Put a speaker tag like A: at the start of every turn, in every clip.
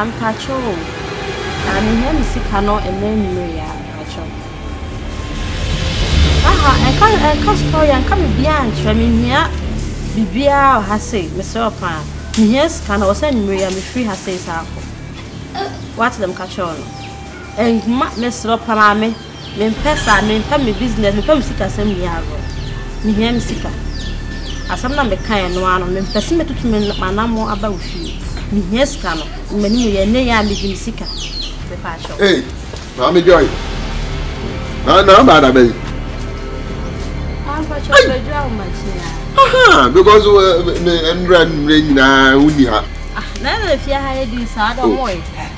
A: Ampacho. I mean, Sikano and then Maria. I can't story and come beyond. I mean, here, Bibia has said, Mr. Opan. Yes, can I send Maria me free has said, what them catch on? And Mr. Opan, me pesa, me family business, me family sick as a miago. Me hear me sick. As some number kind one, me person me to me my name more about you. Me yes, cano, me ni me ya me be sick.
B: Hey, Mammy Joy. No, bad, baby. Aha, because me run rain now, only her.
A: Now, if you had this, I don't know.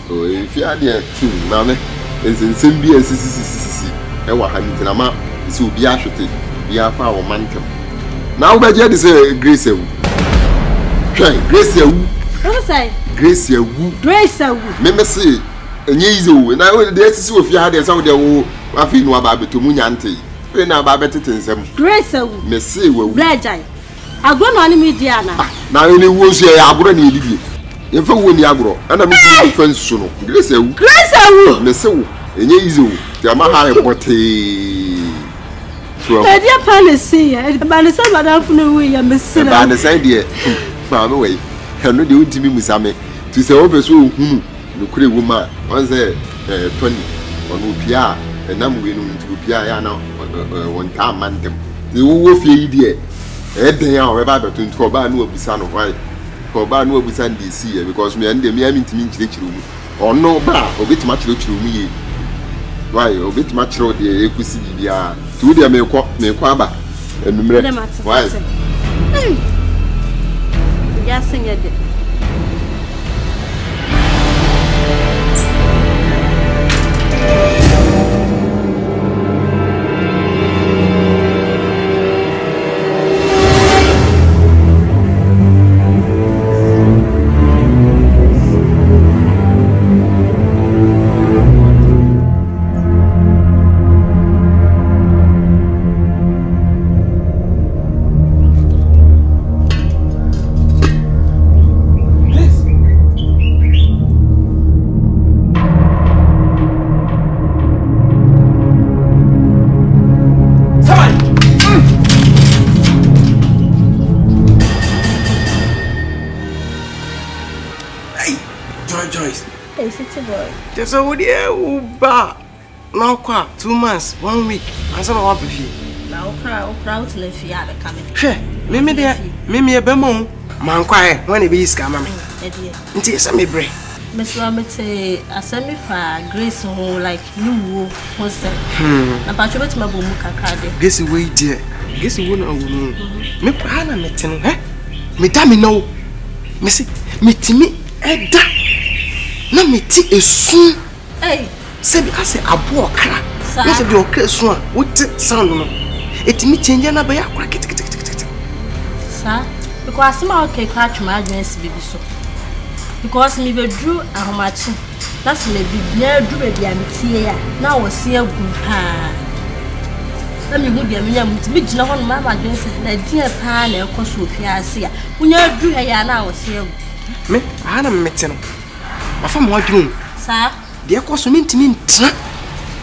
B: Oh, if you had it, Mammy, it's in Simbi and Sissy. And what happened to Nama is to be assured, be a power mantle. Now, by Jed is a Grace. Grace,
A: what say?
B: Grace,
A: Grace,
B: Member say, and you, and I will dare to see if you had a sound of I feel no about to Munyanti. When I babette in some
A: Grace,
B: Messi will
A: Bladjai. I'll go on me, Diana.
B: Now, only was here, I wouldn't need you. If I win the agro, and I'm a friend soon. Grace, Messi, and you, Yamaha, what so, my dear Palissy, and by the same Madame Funui, and Miss Sinner, and the idea, by the way, Henry do to me with Sammy to say over so, the Cree woman, once 20 on Upia, and I'm going to Upia now, 1 time man. The wolf idea, they are about to Coba no be son of white, Coba no be San DC, because me and the mean to mean room, or no bar, or bit much to me. Why, a bit much road the Equisia, two dear me quaba, and why?
A: Yes, sing it.
C: So would you bar now 2 months, 1 week, and some of you now proud to live here coming. Sure, Mimi dear, Mimi a bemo, man quiet when it be scammer. It is a me break.
A: Miss Ramit say, I send me for Grace who like you was said. About your my boom,
C: guess away, dear. Guess you wouldn't know. Me Prana metin, eh? Me damn no. Missy, me Timmy, Edda. Na me ti esun
A: eh
C: said I say abo okra na say the okra esun a what sound no etimi change na ba ya akra kiti
A: sir because my okay catch my agency bibi so because me be drew ahomachi that's me bibia drew be am tie ya na wo se agu pa na me hu dia me nya mutimi gina ho no ma agency na dia pa na ekoso ofiase a unya drew ya na wo se agu
C: me ana mete no afam wadwum
A: sir
C: de ekoso mentimi ntra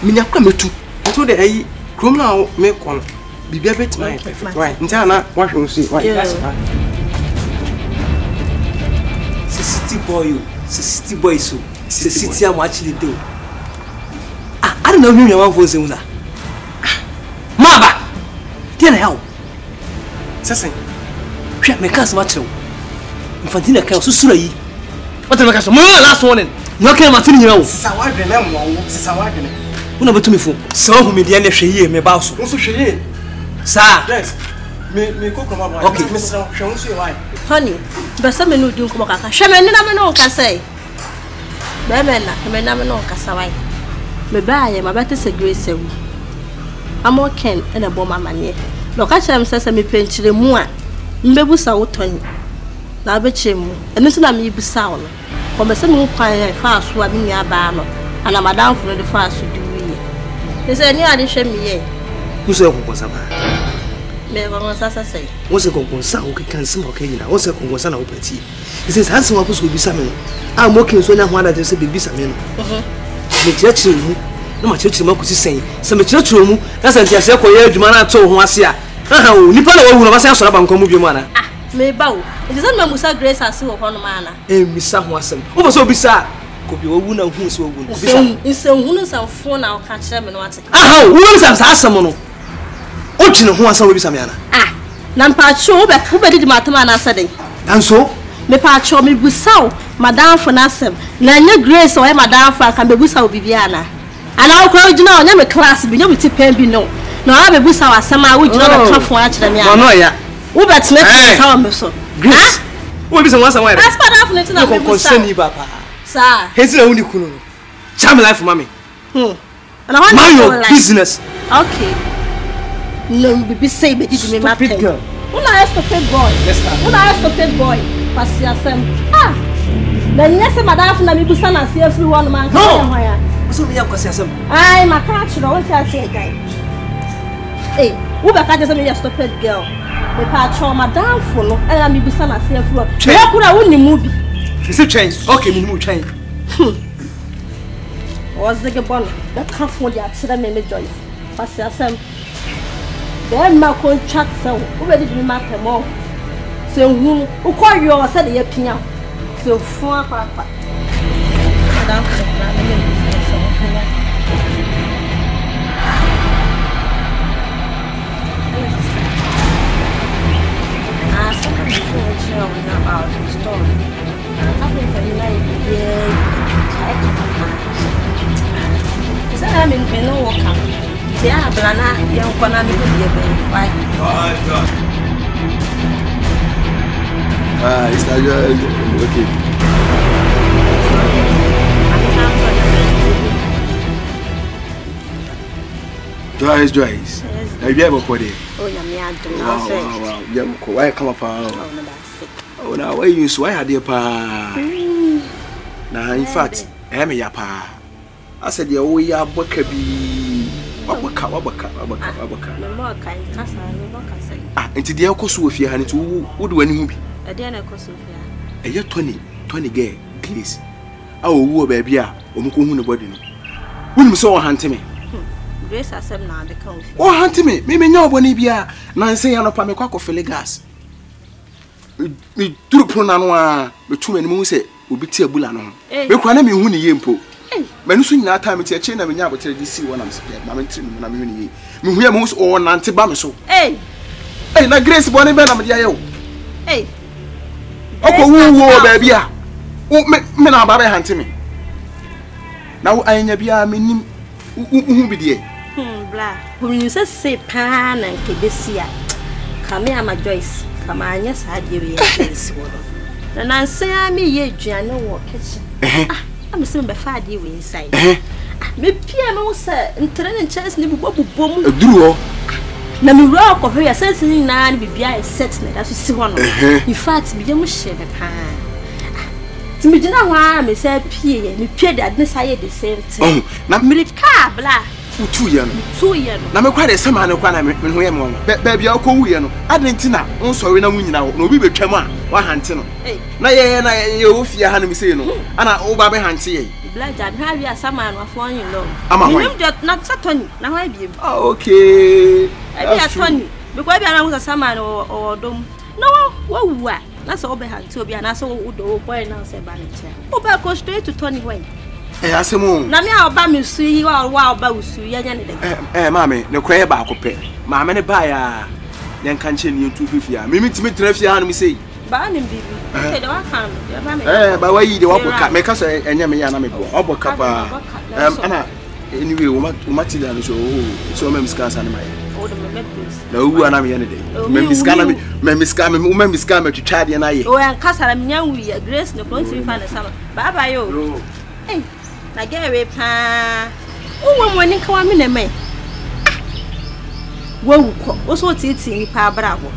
C: me nya kwa metu nto de ayi krom na me kon bibia betima perfect why ntia na wahwe nsi why city boy so city am actually do I don't know who you want for say una maba tie na help sesen hwa me kan sama chew infantina kan so sura yi what me kan so mo last one no kan ma tin nyina wo sisa wadwe na mo wo sisa wadwe una betumi fo so hu me de na hwe yi me ba so so hwe yi sa yes me kokoma ba okay me so hwe so why
A: honey besa me no di nko kaka hwe me ni na me no ka say be me na me no ka sawai me ba ye ma bete se Grace wu amo ken e na bo mama ne no ka chere me sese me penchire mu a mbebu sa wotoni na be chemu eno ti na me ibusa wo no ko me se me kwan ya fa so a me nya ba no ana madam fo de fa so di wi ye se ni ade hwe me ye
C: muso ko ko saba
A: Me go sasa say.
C: What's a conconsa who can smoke Kenya? What's a conconsa of petty? He says, handsome of us will be some. I'm working so now that they say be some. The church room, no my church room was saying, some church room, that's a just a quiet man told Moasia. Oh, Nippon will have a bank of your manner.
A: Me bow. It is not Musa Grace as you upon manner.
C: Eh, Miss Samuelson. Over so bizarre. Could be a woman who's so good.
A: It's a woman of phone now catch them and what's it.
C: Ah, women's asked someone. Ochino who was always a man.
A: Ah, Nampa show back who did Matamana Saturday.
C: And so,
A: me pacho me busao, Madame Fonasem, Nanya Grace or Madame Frank and Bebusa Bibiana. And I'll call you now, never class, be no with pen be no. No, I be busa was some which not come for actually. No, yeah. Who that's next time, so. Grace, what is the one somewhere? That's what I've let you concern you, Papa. Sir, here's the only cool. Charm life, mommy. And I want my business. Okay. No, be say, but it may not be girl. When I asked the pet boy, when I asked the pet boy, Passia Sam. Ah, then yes, Madame Namibusan, I see everyone man. No, so we have Passia. I'm a catch, I want to say, guy. Hey, who back at me a stupid girl? The patch Madame Follow, and I'm Bibusan, I see everyone. How could I win the movie? It's a change. Okay, me move change. Was the bonnet that come for the accident made me joy. Passia Sam. Then my contract so already be mark them all. So who call you or said the opinion? So far, Papa. About the story. I think I like I'm in no walk. Yeah, Blana, young Kona, me why?
B: It's okay. Joyce. Have you ever put it? Oh, yeah, wow. Why come up? Oh, now why you swear, dear pa? Now, in fact, I'm a pa. I said, we are Bakabi. Ah, and today, of course, if you had to, would when you be a dinner cost a year 20 gay, please. Oh, baby, Omuku, body. Wouldn't so hunt me. Grace, I said now the count. Oh, hunt me, maybe no bonibia, Nancy and a pamicock of gas. Me do pronanoa, but too many moons will be tear bullano. We can't be who yimpo. Men soon that time it's a chain of a to see when I'm scared. Mamma Trim, and I'm uni. We are most or Nancy Bamiso. Eh, eh, na Grace Bonnie Benham, Dio. Eh, oh, baby. Oh, men are Baba hunting me. Now I never be a meaning who be there.
A: Blah. When you say pan and Kebesia, come here, my Joyce. Come on, yes, I give you a and I say, I'm a year, Giano walk kitchen. I'm assuming by 5 years inside. Me PMO, sir, and training chance never bomb. A duo. Now, me rock of her sensing 9 be behind set, as you see one. In fact, be your share the pan. To me, Jenna, I say, P, and Pierre that decided the same thing. Not milk car, blah. 2 years. 2 years. Now, I'm quite a summer, no one, when we are baby, I'll call you. I didn't know. I'm sorry, no winning now. No, we will come on. What hunting? Now, you fear having me say no. And I over behind see. Blood, I'd have you some man of 1 year long. I'm not Saturn. Now I be. Okay. I be a 20. Because I was a summer or dome. No, what? That's all behind to be an asshole who do boy now say by the chair. Oh, but go straight to Tony Way. Eh, asemo. Na me abami su yi wa ba usu ya nya ne de.
B: Mama, ne kwaye ba akopɛ. Mama ne ba ya. Yen kan che ne 250 a. Me mitimi trafia ha no me sei.
A: Ba ne bibi. Okay, de wa kan. Ba me.
B: Ba wa yi de wa boka. Me ka so enya me ya na me bo. Oboka ba. Ana anyway, o material no so me miska sa ne mai. O de me please. Na wu ana me ya ne de. Me miska na me miska me twitwa de na ye.
A: O en kasara me nya wu ya Grace no konti fa na sama. Bye bye yo. Hey. Na get away pa. Oh, when you come in a man. Wo so titi ni pa bravo.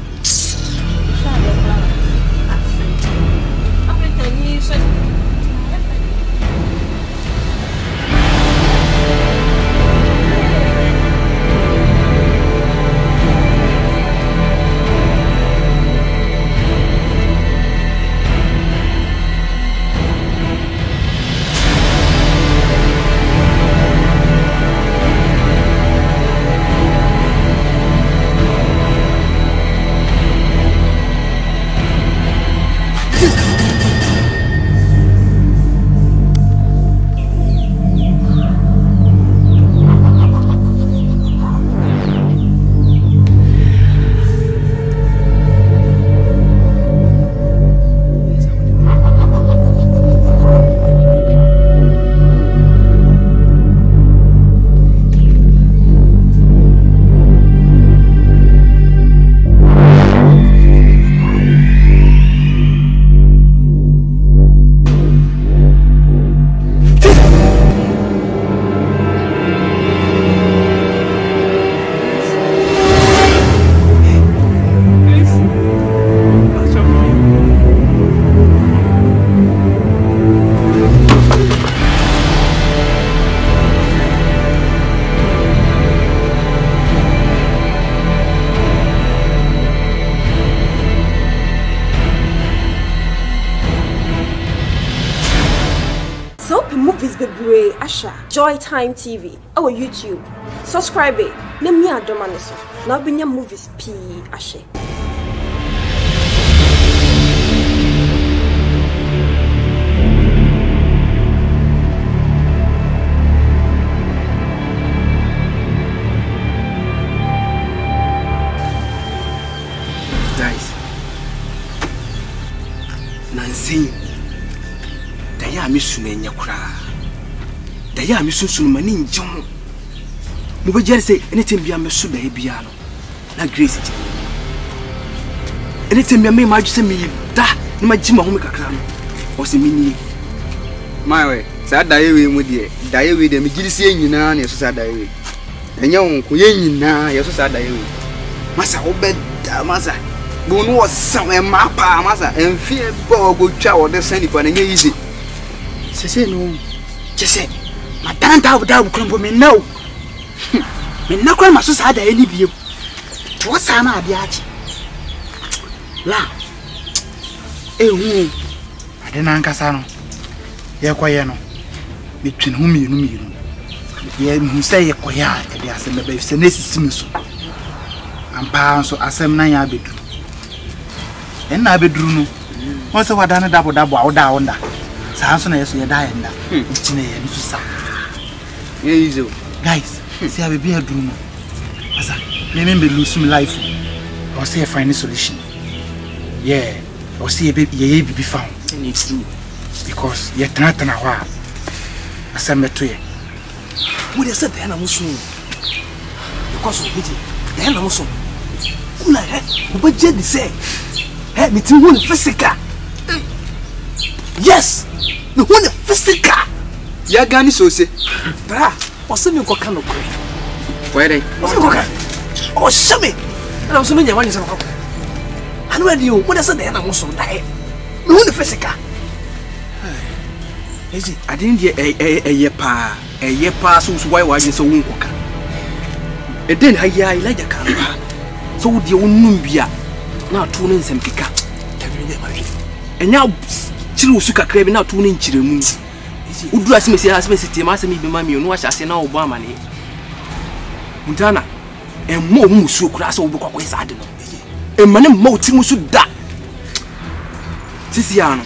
D: Asha, Joytime TV, our YouTube. Subscribe it. Let me add so. Now bring your movies P Asha.
C: Guys, Nancy, Daya Missune Yakura. Daya Missun Manin John. Nobody just say anything beyond Messu Biano. Na Grace. Anything me might say me da no my Jim Homeka cram. Was a mini.
E: My way, sad diary with you. Diary with them, Gilly na and your sad diary. And young Kuyen na your sad diary. Massa Obed, Massa. Boon was somewhere mapa, Massa, and fear Bob good chow the sandy pan and easy. Say no, just say, my tanta without crumble me no. Me na kwa maso sa da eni biem to sa na ade achi la ehu ade na nkasa no ye koye no me twene hu mienu ye hu se ye koye a e de asem be se na sisi so ampa so asem na ya bedu en na beduru no won se wada na dabo a woda wonda sa so na ye so ye da ye nda ichine ye nsu sa ye izo guys. See, I will be a dreamer. As I remember losing my life, or say I find a solution. Yeah, or see a baby, ye be found. And it's true. Because you're not an hour. As I met to you. What is that? The animal soon. Because of it, the animal soon. Who I had, but Jenny say, had me to one physical. Yes, the one physical. You're going to say, Bra. What's the new kind of grave? Where they? Oh, Sammy! And I'm so many ones of and where do you? What is the animal so die? No, the physical. I didn't hear a yepa, so why was you so woke? It didn't hire like a car. So would you numbia now tuning some pick up? And now, Chirusuka craving out tuning Chirumu. Udu asime si asime siti ma asime bi mami onu ahya se na Obama ne Mutana emmo musu kura se obo kwakwa isa ade no emmane mma oti musu da sisi ya no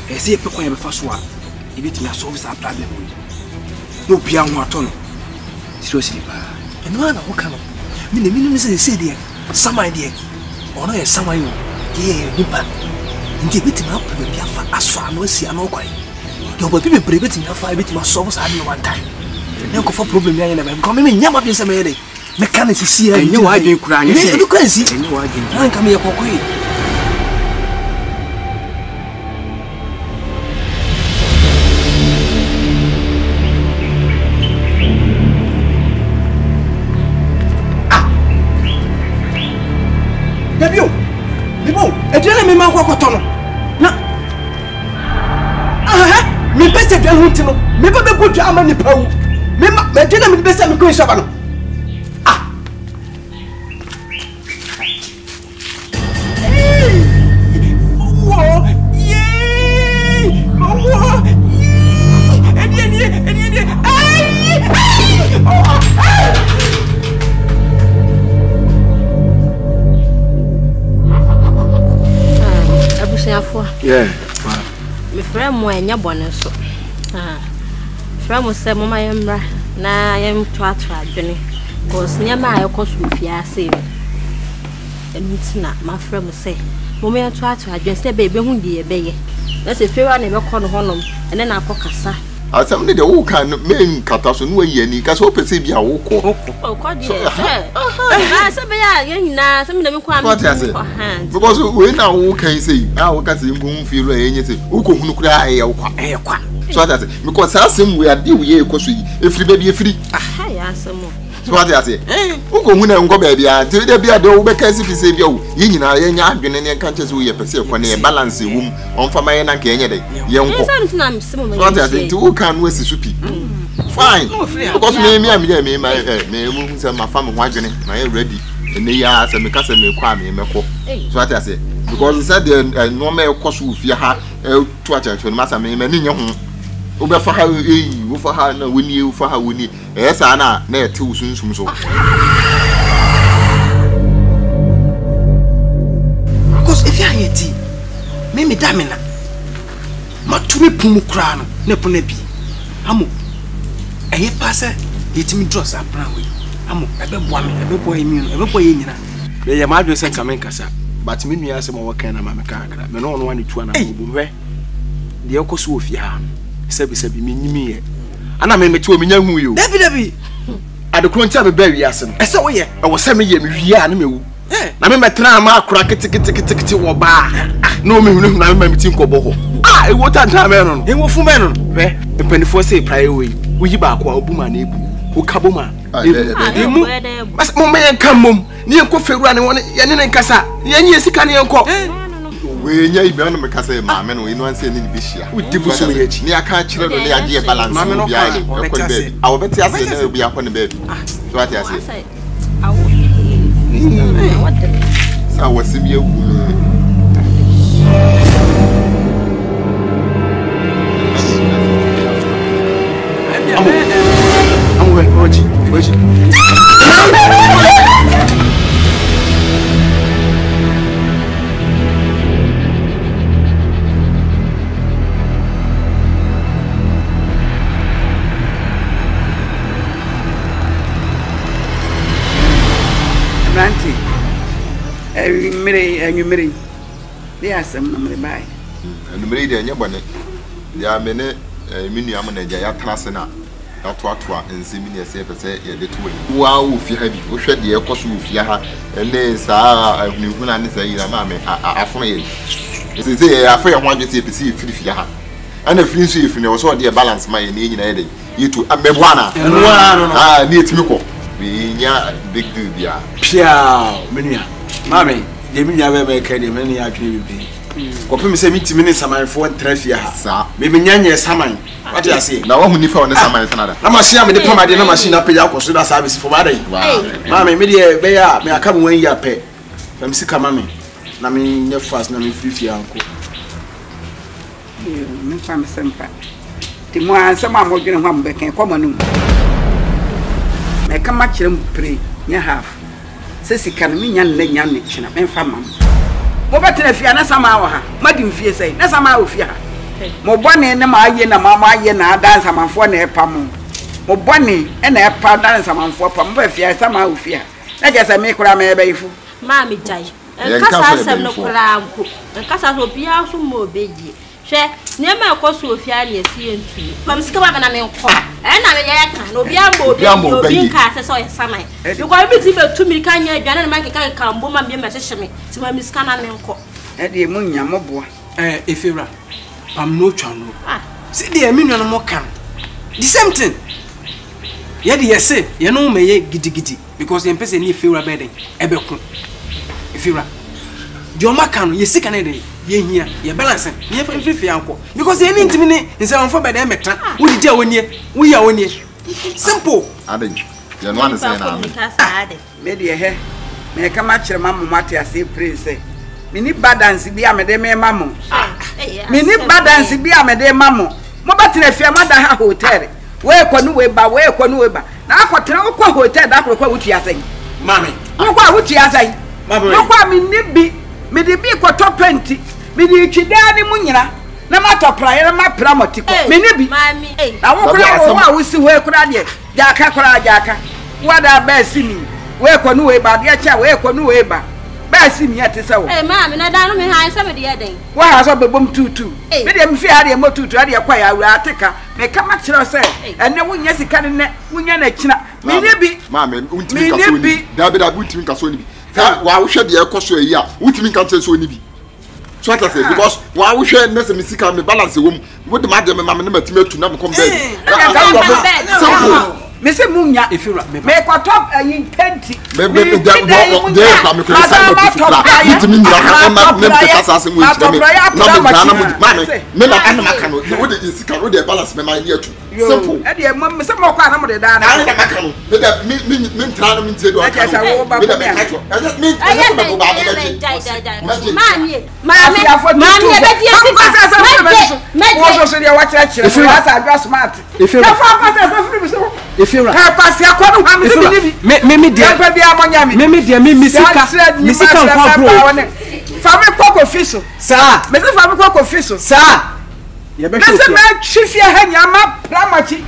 E: ese ye pekwan ye befa so a e betimi asolve sa problem no bia ho ato no seriously ba eno ana ho ka no mini se de saman de ono ye saman yo ye nipa nje betimi apro bia fa aso ano asi ano kwai. Your people private in your 5 bit must solve one time. No for problem. Come in, Yama is a lady. Mechanics is here, and you are doing crying. You can see, and you are going to come here for quick. Debut, a gentleman, my walk. Me best de huntino me ba be bodu amani pawu me ma dena me best me ko nsaba no ah wo ye wo edi
A: abusiafo
B: yeah.
A: Me friend mo enya bone so friend mo se mo ma yemra na yem to adwene cause nyama ayekoso fiase entina ma friend mo se mo me to adwene se be hu die beye na se fewa na be kɔ no honom ene na akɔkasa
B: asam ne de wo kan men kata so no ayi ani ka so pese bia wo kɔ
A: kɔ die na se be ya nyina se me na me kɔ am
B: because we na wo kan sei wo ka se ngun fi ro enye sei wo kɔ hunu kura aye wo kwa so that say because asem we ade wo ye kɔ so yi efiri be bi efiri
A: ya asem
B: so what you say wo kɔ hunu nkɔ ba bia te de bia de wo be ka se fi se bia wo yi nyina ye nya adwene ne kan che so ye pese kɔ ne balance wum on fa maye na ka enye de ye nkɔ so what you say to can we supi fine because me mu say my family ho adwene na ye ready and ya say me ka say me kwa me mekɔ so what you say because said the normal cost of fear ha to a church when master me nye ho Obefa ha wo fa ha na woni wo fa ha woni sa na ete usunsum so
C: because if you are yeti me damina matumi pumu kra no ne pona bi amo eye pase yetimi dross apra we amo ebeboa me ebeboa emi no ebeboa ye nyina be ye ma adwe se kamen kasa but me nua asem wo kan na ma me ka akra me no wane tu ana obu hwe de ekoso ofie ha sebi me nyimi ye ana me meti o me nya hu yo dabi adekron ti abeba wi ase no ese wo ye e wo se me ye me wi a na me wu na me metra ma akura kiti wo ba na o me hunu na me meti nkobo ho e wo tanta me no e wo fu me no hwe penifo se praye we wuyi ba akwa obuma na ebu wo kaboma emu mas mo me kan mom ni enko fewura ne won ye ne nkasa ye nyi sika ne enko
B: we nya ibe no me kasa ma me no inu anse ni bi hia
C: udibu so ye chi
B: ni aka kire no le age balance bi ai ko ne baby awo beti ase ne bi akọ ne baby so ati ase
A: awo what the
B: sa wasim ye wu
C: I'm going to
F: Ranty, and you marry. There are some number by.
B: And the lady and your bonnet. There are many mini amanager yatrasena. Atwa enzimini say ye de two. Wow, if you have you shed the cost of Yaha and then sa new and say mammy afraid. It is a afraid I want to see if Yaha. And if you see if you was all dear balance my in any you to a mewana and near Timoko. We big dude, yeah.
C: Pia, Minia, Mammy, the Minia make any many actually be. Copy say me 2 minutes a man for 3 years. Maybe Nyanya Saman. What do I say?
B: Now, when you found the Saman, I must share with the Pomade machine up pay out service for my day. Mammy, media, bear, may I come when you pay. From Sika Mammy. Nami, your fast, Nami, 50 uncle.
F: You find some fat. The more some are going to back and come on. I come back to pray, near half. Says he can mean young lady, young Nichina, and family. What if you are not some hour? Madam Fear say, that's a mile of ya. More bonny and my yen and mamma yen and dance among 4 near Pamo. More bonny and a pound dance among 4 pam if you are some out of fear. I guess I make what I may be for.
A: Mammy die. And Casa no clam, and Casa will be out some more baby. Share near my cost to a fiani seeing tree. From Scabba and I'm caught. And I no be ambo, being cast or a summer. You got everything to me, can you? Jan and Mike can come, boom and be message me to my Miss Cannon and call.
F: Eddie Munya, Mobo.
C: If you're I'm no channel. See the million more can. The same thing. Yet, yes, say, you know, may giddy because the person if you're a bedding, Ebekun. If you're your macan, you sick an day. Ye here, you're balancing, you're free uncle. Because you need to me is on for by the metra. We did when we are on you. Simple.
B: I think you're one saying,
F: maybe a hair. May I come at your mamma Matia say, Prince? Mini badance be a madame mammo. Mini badance be a madame mammo. Mobatin if your mother hotel. Where can we buy, where can we buy? Now, what hotel that will what you are saying? Mammy, what you are saying? Mamma, I mean, be. Me de bi ko top 20 me de twida ni munyina na ma top prayer ma pramotiko me ne bi
A: mami
F: na wo kura wo a wo si ho kura de jaka kura jaka wada ba simi we ko nu we ba de cha we ko nu we ba simi ate se wo
A: mami na da no me han se me de den
F: wa ha so bebom tutu me de mfi ha de mo tutu ha de kwa ya wura ateka me ka ma kire se ene wunya sika ne wunya na kina me ne bi
B: mami untimi kaso ni da be da untimi kaso ni bi wa wo hwe de ekoso yi a utimi kan tse so ni bi so ata say because wa wo hwe na se misika me balance wo wo de ma de me ma me na matimi atu na me kom bed
F: me se munya me ko top ayin penti
B: me de pa me ko sa me fukla utimi nyira ha na me te kasa se mo ntime na me dana mo me na ana maka no wo de sika wo de balance me ma ni atu Simple.
F: And the mum, some more kind of the down.
B: I mean, trying to do it.
F: Mese me chifia hanya ma plamachi.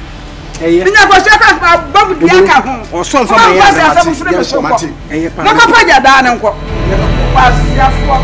F: Binya ko se ka babu dia ka ho.
E: O so fa me ya mati.
F: Na ka paja da na nko. Ba siafo.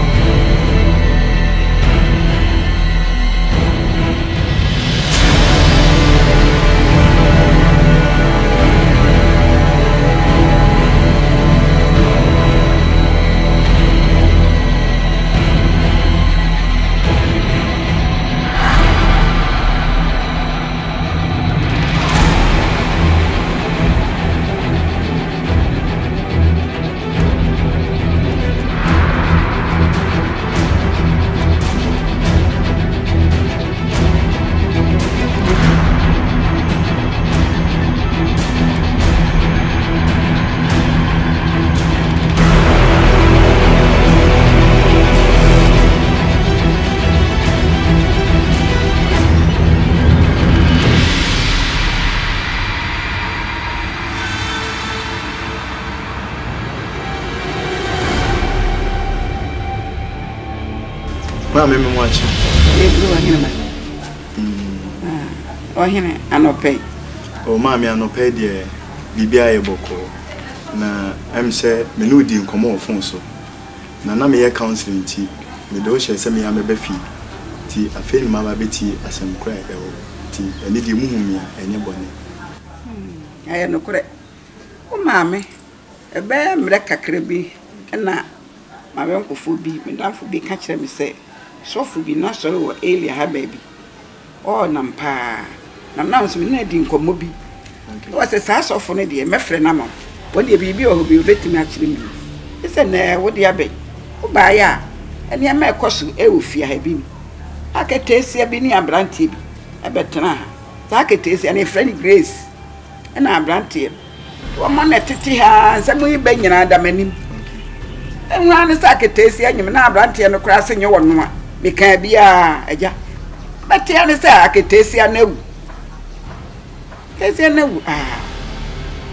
E: Mimi mwachi.
F: Ohine anope.
E: O mami anope de bibia yeboko. Na emse me no di nkomo ofon so. Na me ye counseling ti. Me do hye se me ya me ba fi. Ti afeni ma ba beti asem kra e wo. Ti eni di muhumi a enye bone.
F: Aye no kure. O mami ebe mre kakra bi na ma be nkofo bi me danfo bi ka kire me se sofu bi na so wo elia ha baby o nampa na so me na di nkomo bi o se sa sofu ne de me frɛ na ma wo de bibi o bi obetimi a kire mi ise na wo de abe wo ba ya ene ya ma ekoso e wo fia ha bi aketesi bi ni abrantie bi ebetena ha sa aketesi ene friend Grace ena abrantie wo ma na tete ha nsamu yi ba nyina da manim enwa ne sa aketesi anyim na abrantie no kura se nye wono a meka bia aja batia ne sa aketesi anawu kesi anawu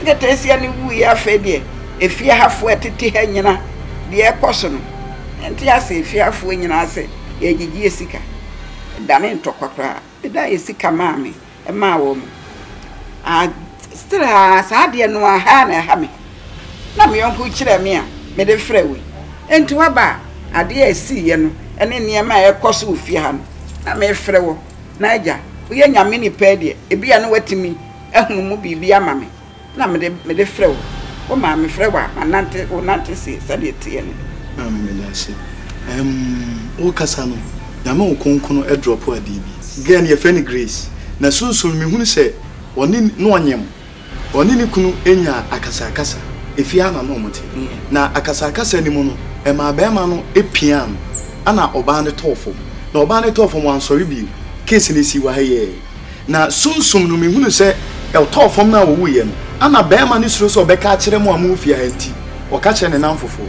F: aketesi anawu ya fedie efia hafo etete ha nyina de ekoso no enti ase efia hafo nyina ase ya gigi esika dane ntokokra da esika maame e ma wo mu stra sa de no ha na ha me na me yonko kire me a me de frewe enti waba ade esi ye no ene niema ekoso ofie ha no na me frewo na aja uye nyame ni pede ebia no watimi ehunu mu bibia amame na me de frewo wo ma me frewa anante o nante se sade tie ne
E: me lase o kasa no na me okonkono e drop adi bi gan ye feni Grace na sunsun me hunu se oni no onyem oni ni kunu enya akasa efia na no mote na akasa ni mu no e ma ba ma no epian ana oba ne tofo na oba ne tofo mo ansori bi case ne si wa haye na sunsum no me hunu se e tofo na wo wuye no ana ba ma ne suro so obeka kire mo amu fia anti o ka kire ne nan fofo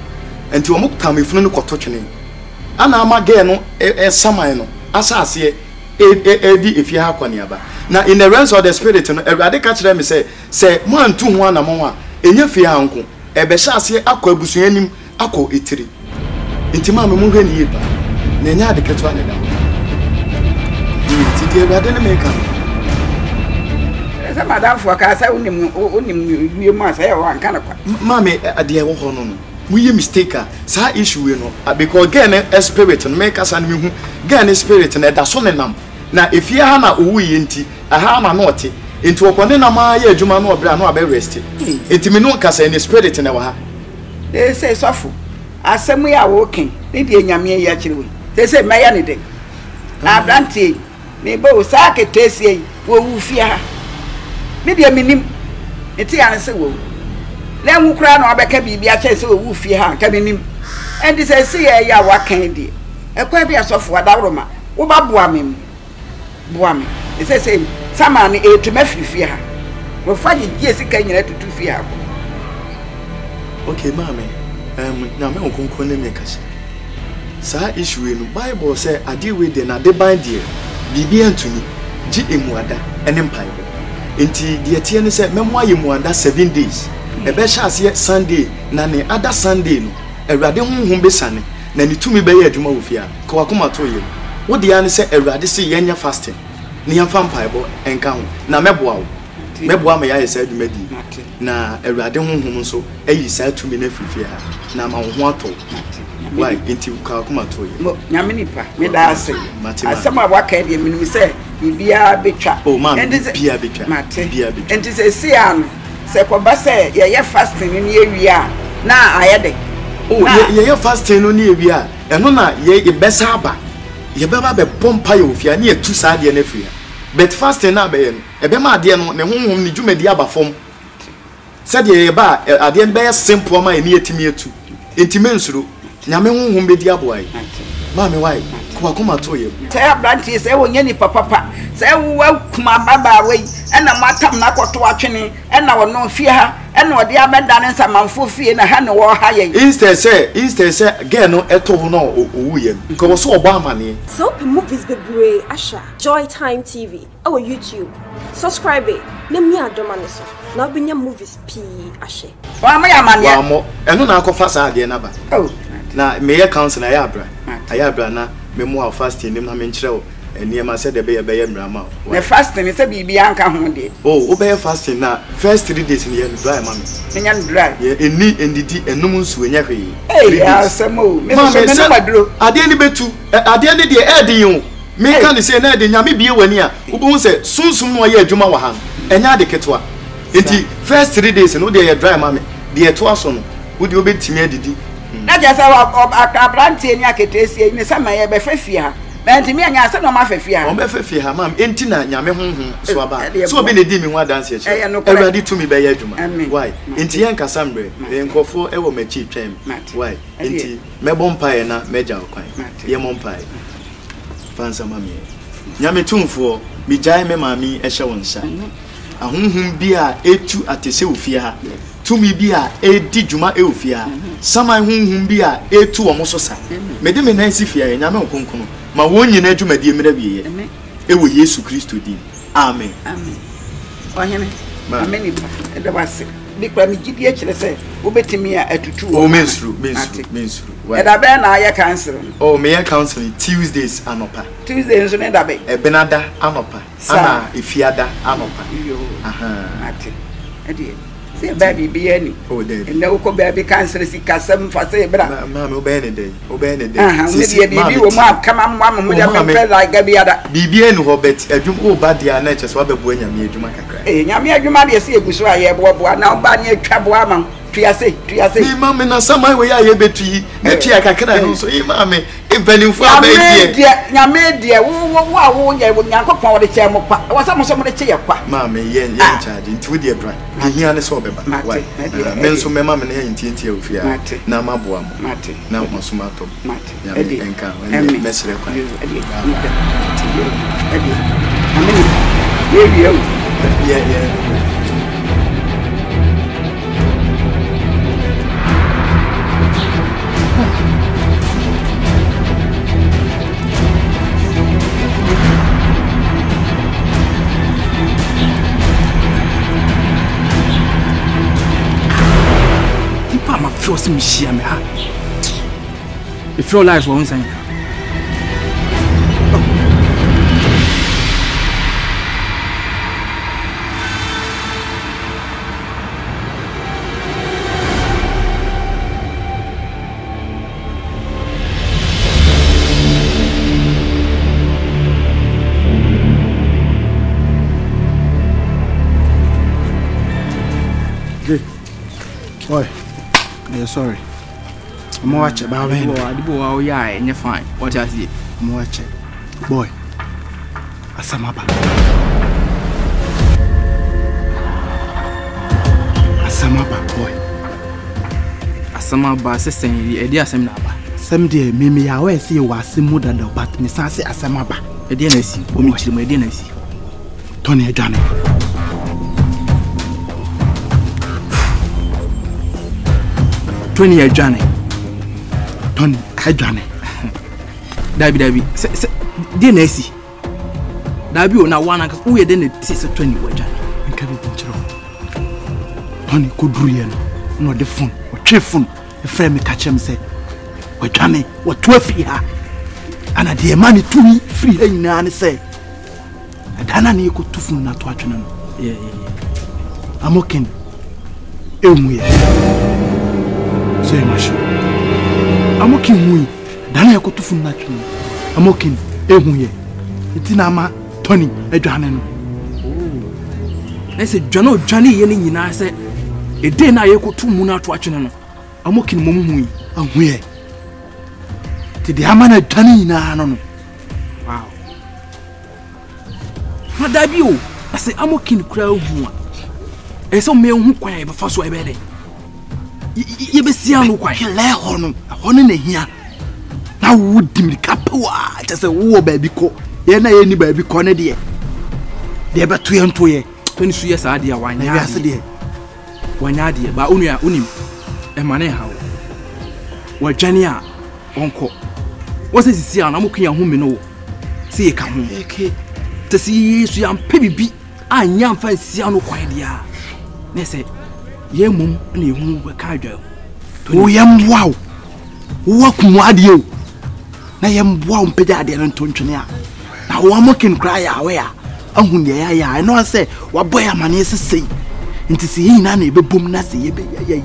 E: anti o mo tamefunu ne koto twene ana ama ge no saman no asase di efia ha kwani aba na in the realms of the spirit no Ewurade ka kire me se mo antu ho ana mo a enya fia anko e be sha ase akọ abusun anim akọ etiri intima me mu hwe ni yeba na nya de keto ane da ti de Ewurade ne meka
F: esa madam fo ka sa unim wie mu asa ya wa nka na kwa
E: mame ade wo ho no mu ye mistake sa issue we no because again spirit no make us an me hu again spirit na da so ne nam na efia ha na owu ye nti aha na no ote enti okone na ma ya adwuma no obra no abe rest enti me no kasa ne spirit na wa ha
F: they say sofu asemu ya woken ne de nyame ya kire we they say maya ne de na brantie me bo sa ketesi wo wu fia ha me de minim enti ya ne se wo na nwukura na obeka bibia che se wo wu fia ha ka minim and say see ya wakan de ekwa bia sofu adawroma wo ba boa me they say sama ni etu mafifia ha wo fa ye sika nyina tutu fie ha
G: okay mama na me okonkon ne me kase sa issue no Bible say ade we de na de ban de bibi antuni ji emuada ene mpaibo enti de tie ne say memo aye muada 7 days e be chance Sunday na ne other Sunday no awurade honhom be sane na ni tumi be ye adwuma wo fia ka wakoma to ye wo de ya ne say awurade say yenya fasting ni yamfa mpaibo enka ho na meboa wo meboa me ya say adwuma di na awurade honhom so ayi sa tumi na fifia na ma ho ato why enti ka wakoma to ye
F: nyame nipa me da ase asema waka de minimi say bibia betwa
G: oh ma bibia betwa bibia betwa
F: enti say see am say ko ba say ye fasting ni ewia na ayede
G: oh ye fasting no ni ewia eno na ye besa aba ye beba be bompa ye ofia na ye tu sa de na afia but fasting na be ye no e be ma ade no ne honhom ni dwumadi aba fom said ye ba ade be ye simple ma ni etimi etu enti mensuro nyame honhom be di aboai ma me why ko akoma to ye
F: say abranti say wonya ni papa say wo kuma baba wei ena matam na koto atwene ena wo no fie ha ena wo de abeda ne nsamanfo fie na ha ne wo ha ye
G: instead say girl no eto ho no owu ye ko wo so obo amane
D: so movies bebre asha Joy Time TV our YouTube subscribe na mi adoma ne so na obinya movies p ashe
F: wa ma ya mane
G: wa mo eno na akofa sa de na ba
F: oh
G: na me ye counsel ayabra na me mo fasting nim na me nkyerɛ eniema said the be mrama
F: the fasting say bibia anka ho de
G: oh obey fasting na first 3 days ni yen dry mama
F: enya dry
G: ye eni endidi enum nsu enya hwe
F: eh asemo me so maduro
G: ade ni betu ade ni de edi yin me kan ni say na ede nyame bie wani a obo say sunsum no ye adwuma wa ha enya de ketwa enti first 3 days no de ye dry mama de to aso no wo de obetimi adidi
F: na jasa abranti eni aketesi ni sama ye be fafia ha enti me anya ase no ma fafia
G: o be fafia ha mam enti na nyame honhom so aba so obi ne di mi ho dance ye everybody to me be ye adwuma why enti yen kasa mbre enkofo e wo machi twem why enti mebo mpae na meja okwan ye mo mpae fansa mami nyame tumfo mi jai me mami e hye wonsa ahonhom bi a etu atese ofia ha tumi bi a edi djuma e ofia saman honhom bi a etu wo so sa me de me nan si fia nyame okonkono ma wonyi na djumadi emira biye e wo Yesu Kristo din amen
F: amen ohene amen e de base bikwa mi gidi e kire se wo betimi a atutu
G: o mensuru
F: e da be na aye cancel
G: oh me ye counseling Tuesdays anopa
F: Tuesdays ne da be
G: e benada anopa ana ifiada anopa aha
F: ati e de say baby be any
G: oh there
F: and now ko baby cancer si kasam fa say bra
G: mama obey ne dey
F: si bibi wo mu akama mu mu ya me like gabi ada
G: bibi enu ho bet adwum o ba dia na cheso ababu anyame adwuma kakra
F: nyame adwuma de si eguso aye bobo na ba ne atwa bo ama tuase ni
G: mama na samai we ya betu yi etua kakra no so mama impanimfo abedie
F: nyame de wo ye wo nyankopon wo de che mo kwa wo sam so mo de che ye kwa
G: mama ye charge nti wo de bra hia ne so obeba why men so me mama ne nti ofia na maboa mo na mo so mato nyame enka we mesre kwa yeah
C: feel some shit me ha if your life won't say
E: boy yeah, sorry. I'm watching about it.
C: Oh, yeah, and you're fine. What I see?
E: I'm watching. Boy. Asamaba. Boy.
C: Asamaba, sister, the idea Samaba.
E: Some day, Mimi, I always see you was similar, but Miss Asamaba.
C: A dinner see, Omichi, my dinner see.
E: Tony adwane. Tony adwane. Tony adwane.
C: Dabi. Se de na esi. Dabi o na wana ka wo ye de na ti se Tony adwane.
E: Nka bi nchiro. Tony ko duriye no de phone, o twe phone, e frame me ka chem se adwane, wo to afi ha. Ana de mani tumi free ha nyina ne se. Adana ne ko tufu na to atwene no.
C: Yeah.
E: Amokin. Emuye. Say mashi. Amokin hui. Dana ya ko tufu na atwene. Amokin emuye. Itina ma Tony adwane no.
C: Na se dwane ye ne nyina se e de na ye ko tumu na to atwene no. Amokin mom hui.
E: Ahuye. Ti de amana adwane nyina no no.
C: Wow. Dabi o ase Amokin kura hu a eso me hu kwan e be fa so e be de ye be sia no kwan
E: le ho no ne hia na wo dimrika pawa je se wo ba bi ko ye na ye ni ba bi ko ne de be to ye nto ye
C: Tony su ye sa de a wanya
E: ya se de
C: wanya de ba onu a unim e mane ha wo dwane a onko wo se sia na Amokin ya hu me no se ye ka hu tesi Yesu ya mpe bibi anya mfa sia no kwan dia ne se ye mum na ehu we ka adwa
E: wo yemboa wo kumu ade o na yemboa mpede ade no ntontwene a na wo Amokin kra ya we a ahu ne ya no se wa boy amane sesei nti se yi na ebebom na se ye be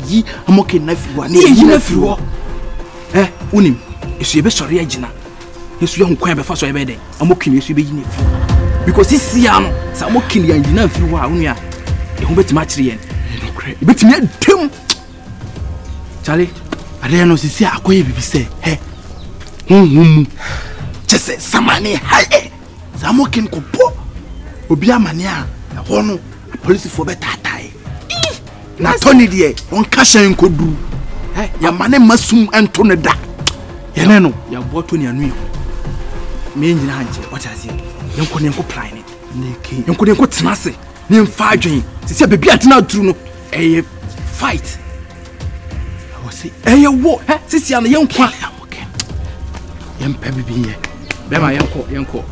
E: yi Amokin na fiwa
C: ne yi na fiwo unim esu ye be sori agina esu ye hu kwan be fa so ye be den Amokin esu be yi na fiwo because this year sa Amokin ya nyina mfiri ho a onu ya e ho betima akire yen
E: no kre
C: betimi adem chale
E: ade no sisi akoye bibi se he mu chese samane hae sa Amokin ko po obi amane a ho no police fo betatai na Tony de on kashan ko du ya mane masum ento ne da yene no
C: ya bo Tony anu me nyina hanje watazi yenko plan ne neki yenko tenase ne mfa adwen sisi bebi atena aturu no eye fight I was say eye wo sisi ana yenko
E: Amokin yempa bibi ye
C: be ma yenko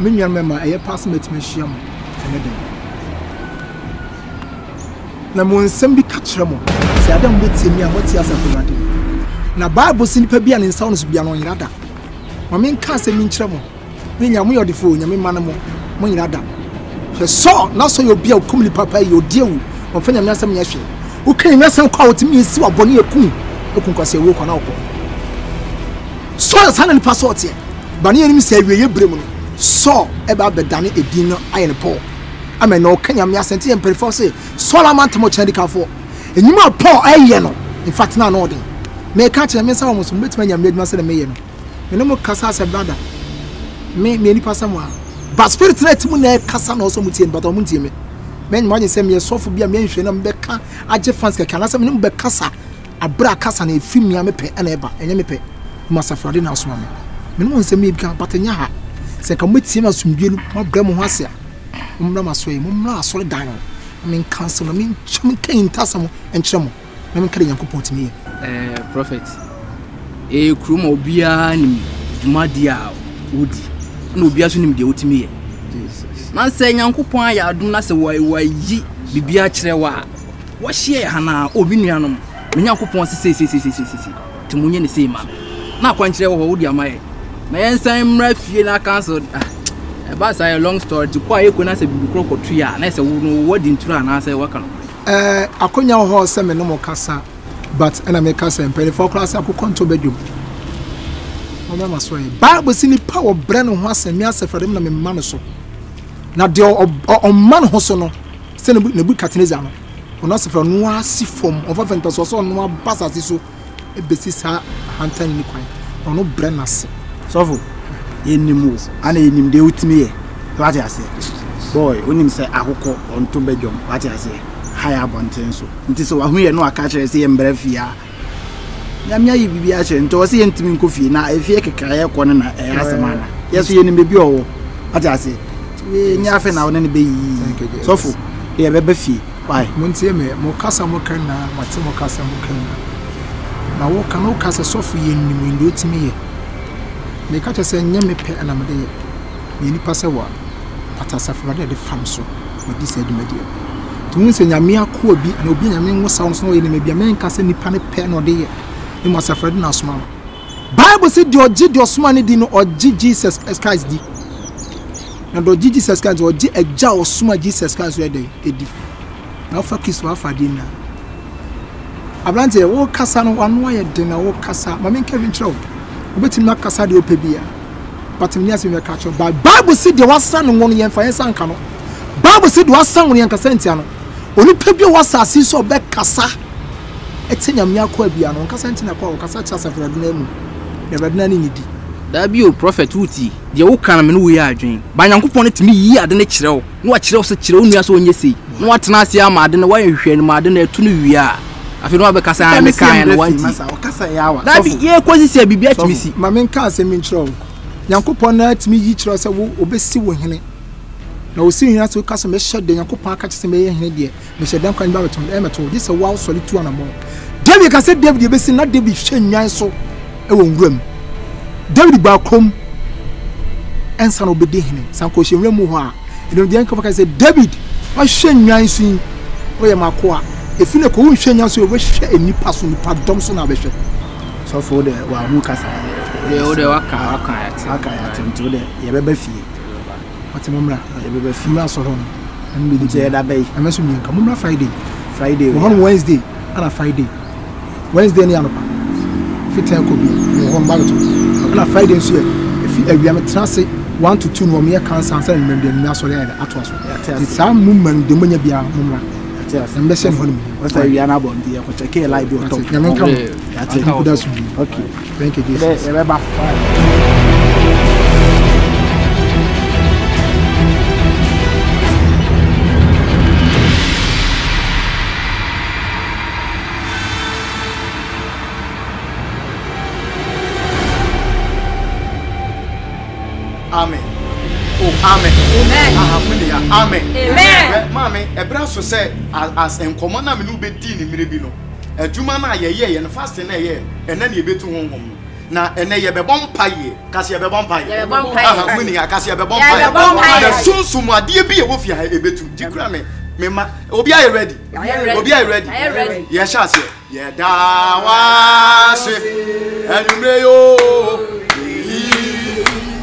H: Minyan mema eye pass metmehia mo ene den na mo nsem bi ka kire mo se adam betie mi a wati asafurade na bible sin pa bia ne nsa no so bia no nyirada ma men ka se mi nkire mo minya mo yodefo nyame ma mo nyirada hwe so na so yo bia okumli papa yi odiewu o fa nyame asem nya hwe wo kan nya sem kwa otimi esi wa bone ekun kwase wo kwa na okọ so sana ni passport ye bani enim se awie brem no so eba bedane edin no ayene Paul amen no kanya me asente ye perifo se Solomon tomo chandika fo enyima Paul aye no in fact na no den me ka kire me sa wo so betima nya me adwuma se me ye no me no kasa se brother me ni pasa mo ba spirit na timu na kasa na so mutie but o mutie me men mo say me so for bia me nhwe na mbeka age fans keka na say me mbeka sa abra kasa na efim ya me pe na eba enye me pe masafrade na asoma me mo nsem e bika patenya ha se ka metie ma sumdwelu mo bra mo ho ase a mo maso e mo mra asole dan me cancel na me chum kan intasamo enkyeremo na me kare Yankopɔn timi
C: prophet kruma obia nim dumadia wodi na obia so nim de wotimi ye na se Yankopɔn ya adum na se wayi bibia kyerɛwa wo hye ha na obi nuanom me Yankopɔn se timunye ne se ma na kwankyerɛ wo wodi amaye na yensan mra fie na cancel ba say long story to kwa eko na se bibi krokotu ya na se wo no wodi ntura na se waka no
H: akonya ho se me no mo kasa but ana me kasa mpere for class akokonto bedwum o ma so e Bible sini power bre no ho asemi asefrem na me ma no so na de o man ho so no se ne bu kateneza no ono asefra no asi fom o fa fenta so no abasa so e besi sa hantan ni kwan ono bre na se
E: sofo yenimu ana yenim de utimi ye what you say boy onim say akoko onto bedwom what you say higher bonten so nti so wahu ye no aka kire say mbra fia nyamya yi bibia kire nti o say yentimi nkofie na efie kekaye ko ne na asemana yeso yenim bebi owo what you say nya afa na wona ne be yi sofo ye bebe fie why
H: muntie me mo kasa mo kan na mate mo kasa mo kan na wo kan o kasa sofo yenimu ndo utimi ye me catch say nyame pe na me de me ni pase wa patasafrade de fam so we di say dum de to hun say nyame akọ obi na obi nyame nwosa no so ye me bia me nka say nipa ne pe no de ye ni masafrade na asoma Bible say the oji the osoma ne di no oji Jesus Christ di na do Jesus Christ oji eja osoma Jesus Christ we de edi na fa kiss wa fa di na ablante wo kasa no wano ye de na wo kasa ma me nka bi nkyerɛ obetim na kasa de opebia but me nyase me ka cho Bible say de wasa no wono yen fa yen sanka no Bible say de wasa wono yen kasa ntia no oni pebia wasa asi so be kasa etenya me akọ abia no kasa ntia na kwa kasa cha safradu na mu de badna ni di
C: da bi o prophet uti de wo kan me no we adwen ba Yankopɔn timi yi ade ne kyerɛw no wa kyerɛw so kyerɛw nua so onye sei no watena ase ama ade ne wa hwehwɛ ne ma ade na etu no wi a afi no abekasa ya me kan no wanti
E: kasa yawa
C: da bi ye kwazisi bibia timisi
H: ma men ka ase min kyerɛw Yankopɔn na timi yi kyerɛw sɛ wo obesi wo hene na osi hene so kasa me hyɛ de Yankopɔn aka kyerɛ me yɛ hene de me hyɛ dan kwan ba betom e meto di sɛ wow sɔle tu anamo David ka sɛ David obesi na David hwɛ nwan so e wɔ nwuram David ba krom ensa no obedi hene sanko hwɛ nwuram ho a ɛno de Yankopɔn ka sɛ David wa hwɛ nwan so yi wo yɛ makoa efine ko nhwe nya so we hwe enipa so nipa dom so na be hwe
E: so for the wa hu kasa
C: de waka ya
E: tinto de ye bebe fie
H: ati momra
E: ye bebe fie
H: ma so ho an be
E: je da bay
H: ameso mi nka momra Friday
E: on
H: Wednesday ana Friday ni anopa fitan ko bi ho mba to ana Friday nso ye efi awia metrase 1 to 2 no me cancer san me dem na so le ato so ti sa mu man de monya bia momra I'm the same one.
E: What's a Yana Bondi? I check a light. Okay,
H: thank you, Jesus.
G: Amen. Oh, amen. Amen. Amen. Amen. Mami, ebra so say as enkomo na me no be di ni mire bi no. Adwuma na ye no fasting na ye. Ena na ye betu honhom. Na ena ye be bompaye. Kase ye be bompaye. Ye be bompaye. Aha, muni ya kase ye be bompaye. Na sunsum ade bi ye wo fi ha e betu. Jikura me ma obi are ready. Obi are ready. Ye sha se. Ye da wa se. Enumre yo.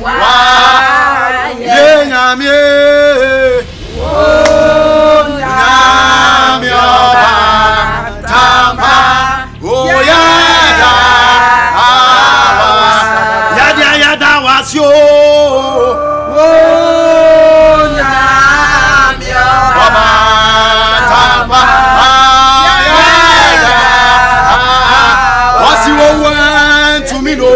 G: Wa ye nyamie o nyamio ba tamba o yada awa yada wasio o nyamio ba tamba yada wasio wan to me no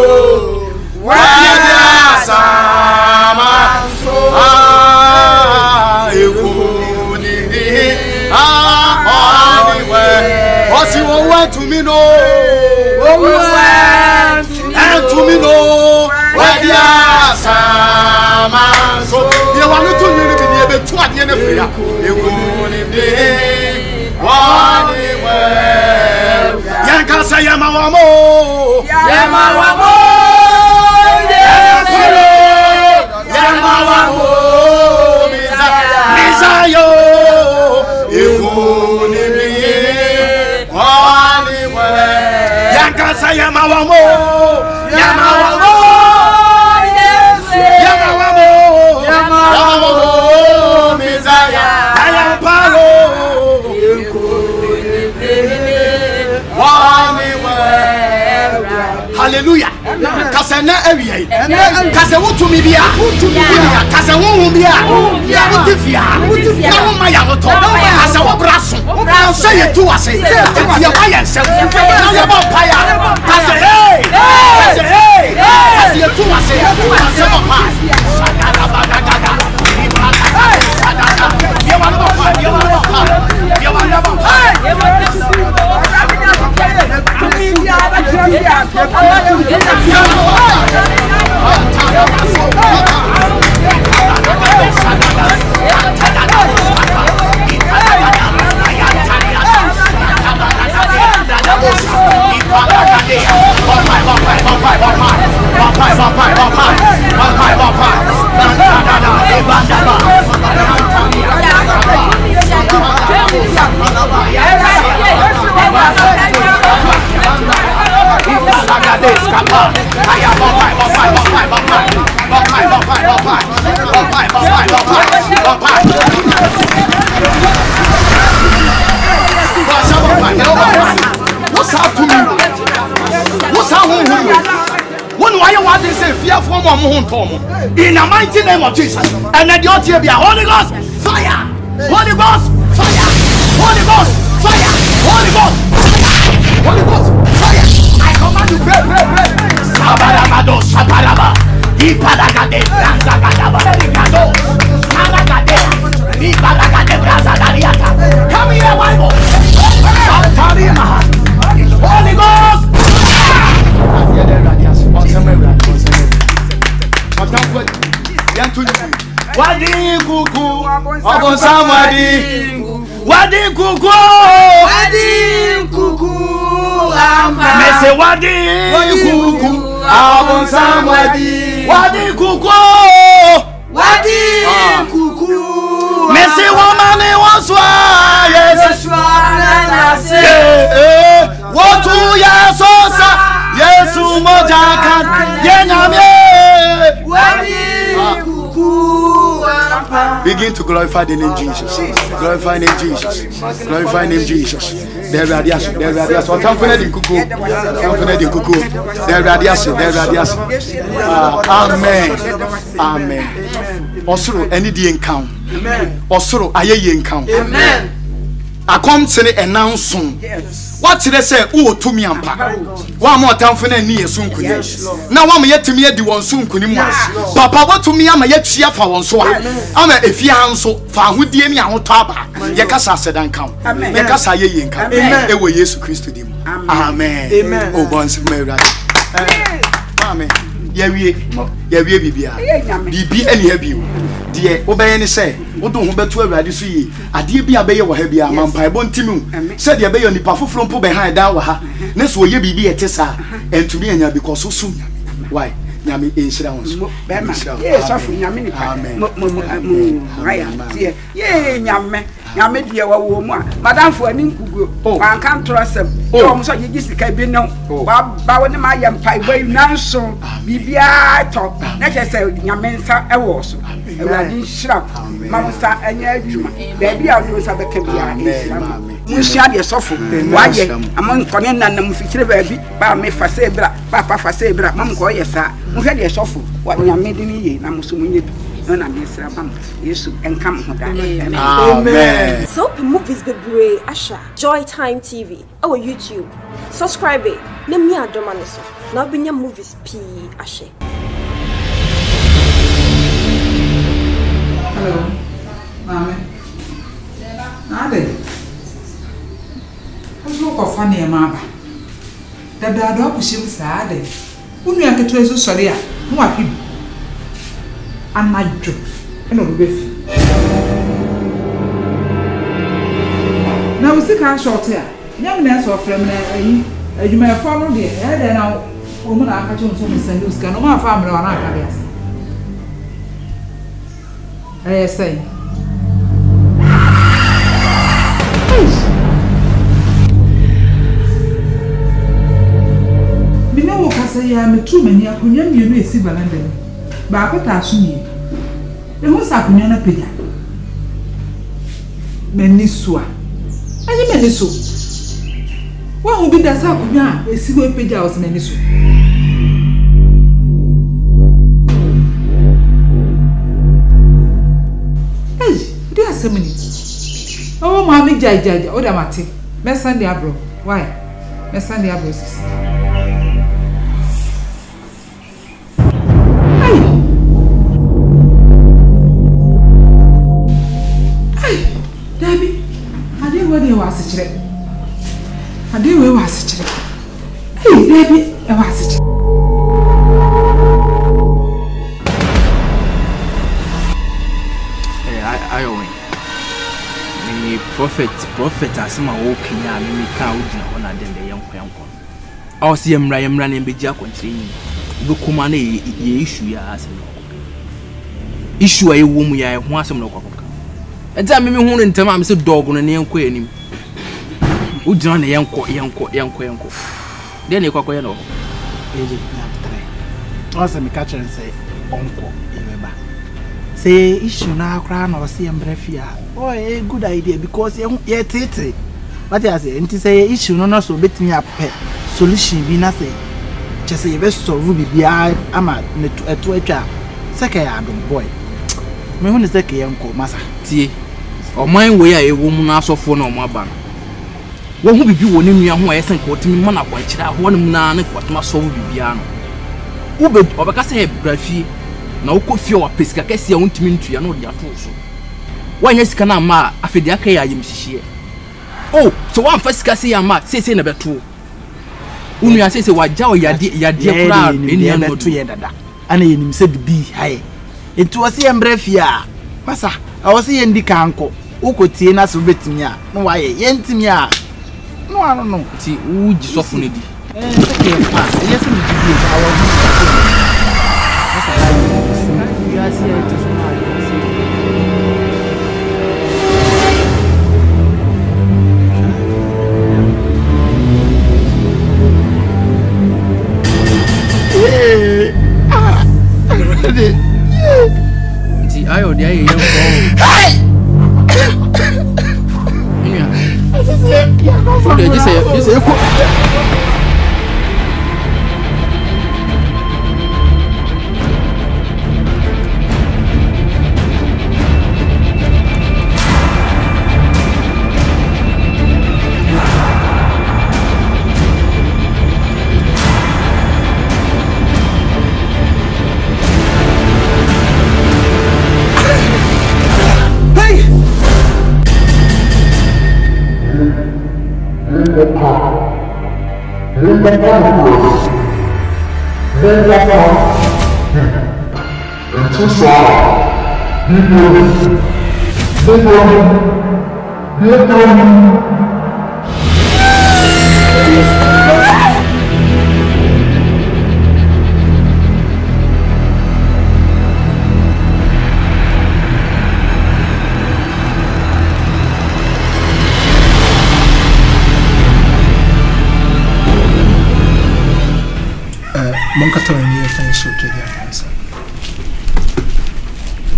G: sama ekuni
B: to me no. And to me no. Where the sama so you want to you be able to at the end of it. You won't be one well. Yanka say Yamawamo. Yamawamo. Yamawamo. Misayo. You won't be one well. Yanka say Yamawamo. Yamawamo. Hallelujah. Kasana area. Kasa wutu mi bia. Kasa won bia. Wutu fia. Na won ma ya hoto. Kasa wo braso. Say you to us. You buy yourself. Now you about fire. Kasa hey. Kasa hey. Kasa you to us. Kasa wo pa. Sagada bagada. You want to fight. You want to fight. You want to fight. What's up to me? What's up with you? When why you want to say fear from in the mighty name of Jesus, and then your tear be a Holy Ghost fire, Holy Ghost fire, Holy Ghost fire, Holy Ghost fire, Holy Ghost fire. I command you pray. Sabarabado sabaraba, ipadagade branzagada badigado, aragade, ipadagade branzagadiata. Come here, Bible. Holy Ghost. Wadi kuku, abon samadi. Wadi kuku, amba. Mese wadi kuku, abon samadi. Wadi kuku, Mese wamane waswa, yes. Wotu yasosa, Yesu mojaka, yenyame. Begin to glorify the name Jesus. Glorify the name Jesus. Glorify the name Jesus. There radias. Come for the cuckoo. There radias. Amen. Osoro any day encounter. Osoro aye encounter. Amen. I come to the announcement. What did they say? Oh, to me, Ampa. One more time for the near soon. Now, I'm yet to me at the one soon. Papa, what to me? I'm yet cheer for one so. I'm a fianso, found with the on top. Yakasa said, and come. Yakasa ye income. It was Jesus Christ to them. Amen. Oh, once Mary. Amen. Ye bibia. Bibi any heavy. Dear, obey any say. Odo ho beto awurade so yi ade bia be ye wo ha bia mampai bontimu said ye be ye nipa foforo mpo behind da wa ha ne so ye bibi ete sa entumi anya because so why nyame enhira won so be ma ye so fu nyame nipa mo aya tie ye nyame dia wa wo mu a madam fo ani nkugo wan kan trosem yo mo so ye sika bi no ba woni ma ye mpai ba nanso bibia to na che se nyame nsa e wo so awurade nhira mamusa anya adwuma da bia do sa beka bia musia de sofo waye amon kone nanam fikire ba bi ba me fa se bra papa fa se bra mam ko ye sa mu hwe de sofo wa nyame de ni ye na muso munye bi no na mesra bam yesu enkam ho da amen.
D: So movies be great asha Joy Time TV our YouTube subscribe na mi adoma ne so na obinya movies p ashe.
F: Hello mama ade
I: so ko fa ne ma ba dada do akushim saa de unu aketo ezo sori a no ahwe amadwo e no be fi na usika short a nyam na so frem na ayi adwuma e fo no de e de na o mu na akacho nso mo send usika no ma fa amre wa na aka de ase say Bino kasa ya metu mani akonya mienu esi balanda ni ba akota asumie e ho sa akonya na pega mani so a anyi mani so wa hu bi da sa akonya esi go pega o se mani so di asemni oh ma mi jaja o da mate me sande abro why me sande abro sis ai Dabi ade wo de wa se kire ade we wa se kire ai Dabi e wa se kire
C: ayo ni prophet asema wo kenya me ka udina ona den de yanko aw se yemra na embeji akontre yi be kuma na ye issue ya asem issue ayi wo mu ya ho asem na kwakoka enta me hu no ntama am se dog no ne yanko anim udina na yanko de ne kwakoye no
E: eje na 3 asa me ka chere say onko ibeba say issue na akra na wase embrefia oh a good idea because ye tete what you say enti say issue no so betimi apɛ solution bi na say chese ye be solve bibia ama netu eto atwa seka ya adom boy me hu ne seka ye nko masa
C: tie oman we ya ewo mu na asofo na omo aba no wo hu bibi wo ne nua ho ayesen ko timi ma na kwankyira ho ne mu na ne kwatoma solve bibia no ube obeka say brafie na ukofie wa pesika kesi ya untimi ntua na odi ato so wanya sika na ma afedi aka ya yimhihie oh so wan fa sika se ya ma sese na beto unu ya sese waja o yade kura eni ya beto ye dada
E: ana yenim se bibi hae etu wase embrefia masa awose ye ndika anko ukotie na so betimi a no waye ye ntimi a no ano no
C: ti uji sofo ne di
E: seke fa ye se bibi awo Gracias a tus madres.
C: Si ayo dia yang kau. Ini ya. Dia kau.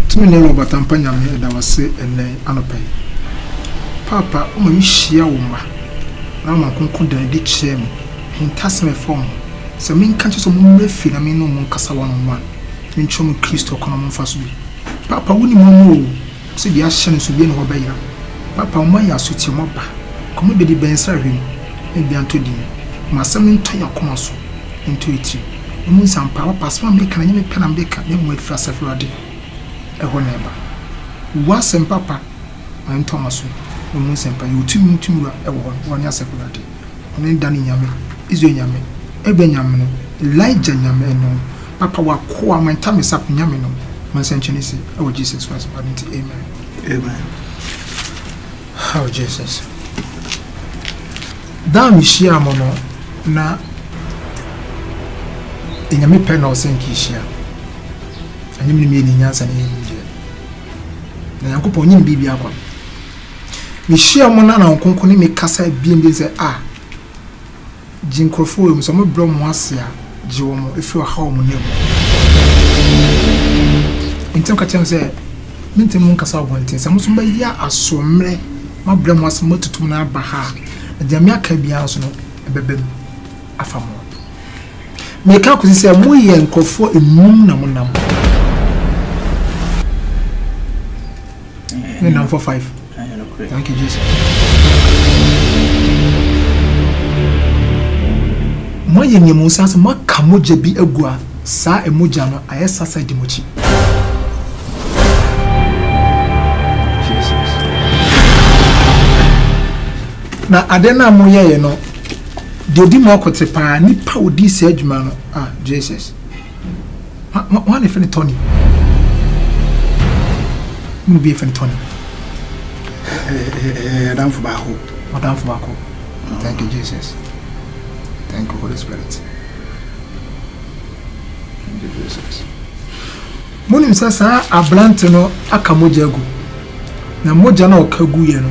H: Tumine Robert Ampanya me da wase ene anopai papa o ma hia wo ma na ma konkon da di kire me hintaseme form se min kan so mo refi na me no mo kasa wa no ma ntwom Kristo kono mo faso bi papa woni mo mo se bi a hye so bi na wo bayira papa o ma ya so ti mo ba komo be di ben sa hwem e bi anto di ma sam nto ya kono so nto eti mo nsampa papa so ma be kan nyame pena me ka ne mo afra safrade eho neba wasem papa an Thomaso mo sempa yutumi tumura ewo woni asekulade ɔne dani nyame Israel nyame ebe nyame no Elijah nyame no papa wa ko amanta me sap nyame no man senchene si oh Jesus Christ amen oh Jesus da mi shia mo no na enyame pe na osenki shia anyim ni mi nyansa na yinje na yankopon nyin bibia kwa mi shia mo na nkonko ni mi kasa biem se jinkrofo mu so mo bro mo ase a jiwo mo efi wa hawo mo nem intam ka tem se mintim mo kasa obontin se mo so ya asomre ma bro mo ase mo tutum na aba ha de me aka bia so no ebebem afamo me ka ko se mo ye nkrofo enum na mo nam me nam for 5 thank you Jesus moye nyemu sanse maka moja bi agua sa emoja no ayesasa di mochi Jesus na adena moye no de odi mo akote pa ni pa odi se adwuma no Jesus wa ne fene Tony mu bi fene Tony
E: dan fu ba ko
H: thank you Jesus. Thank you, Holy Spirit. Thank you, Jesus. Monim sasa ablante no aka moja gu. Na moja na okagu ye no.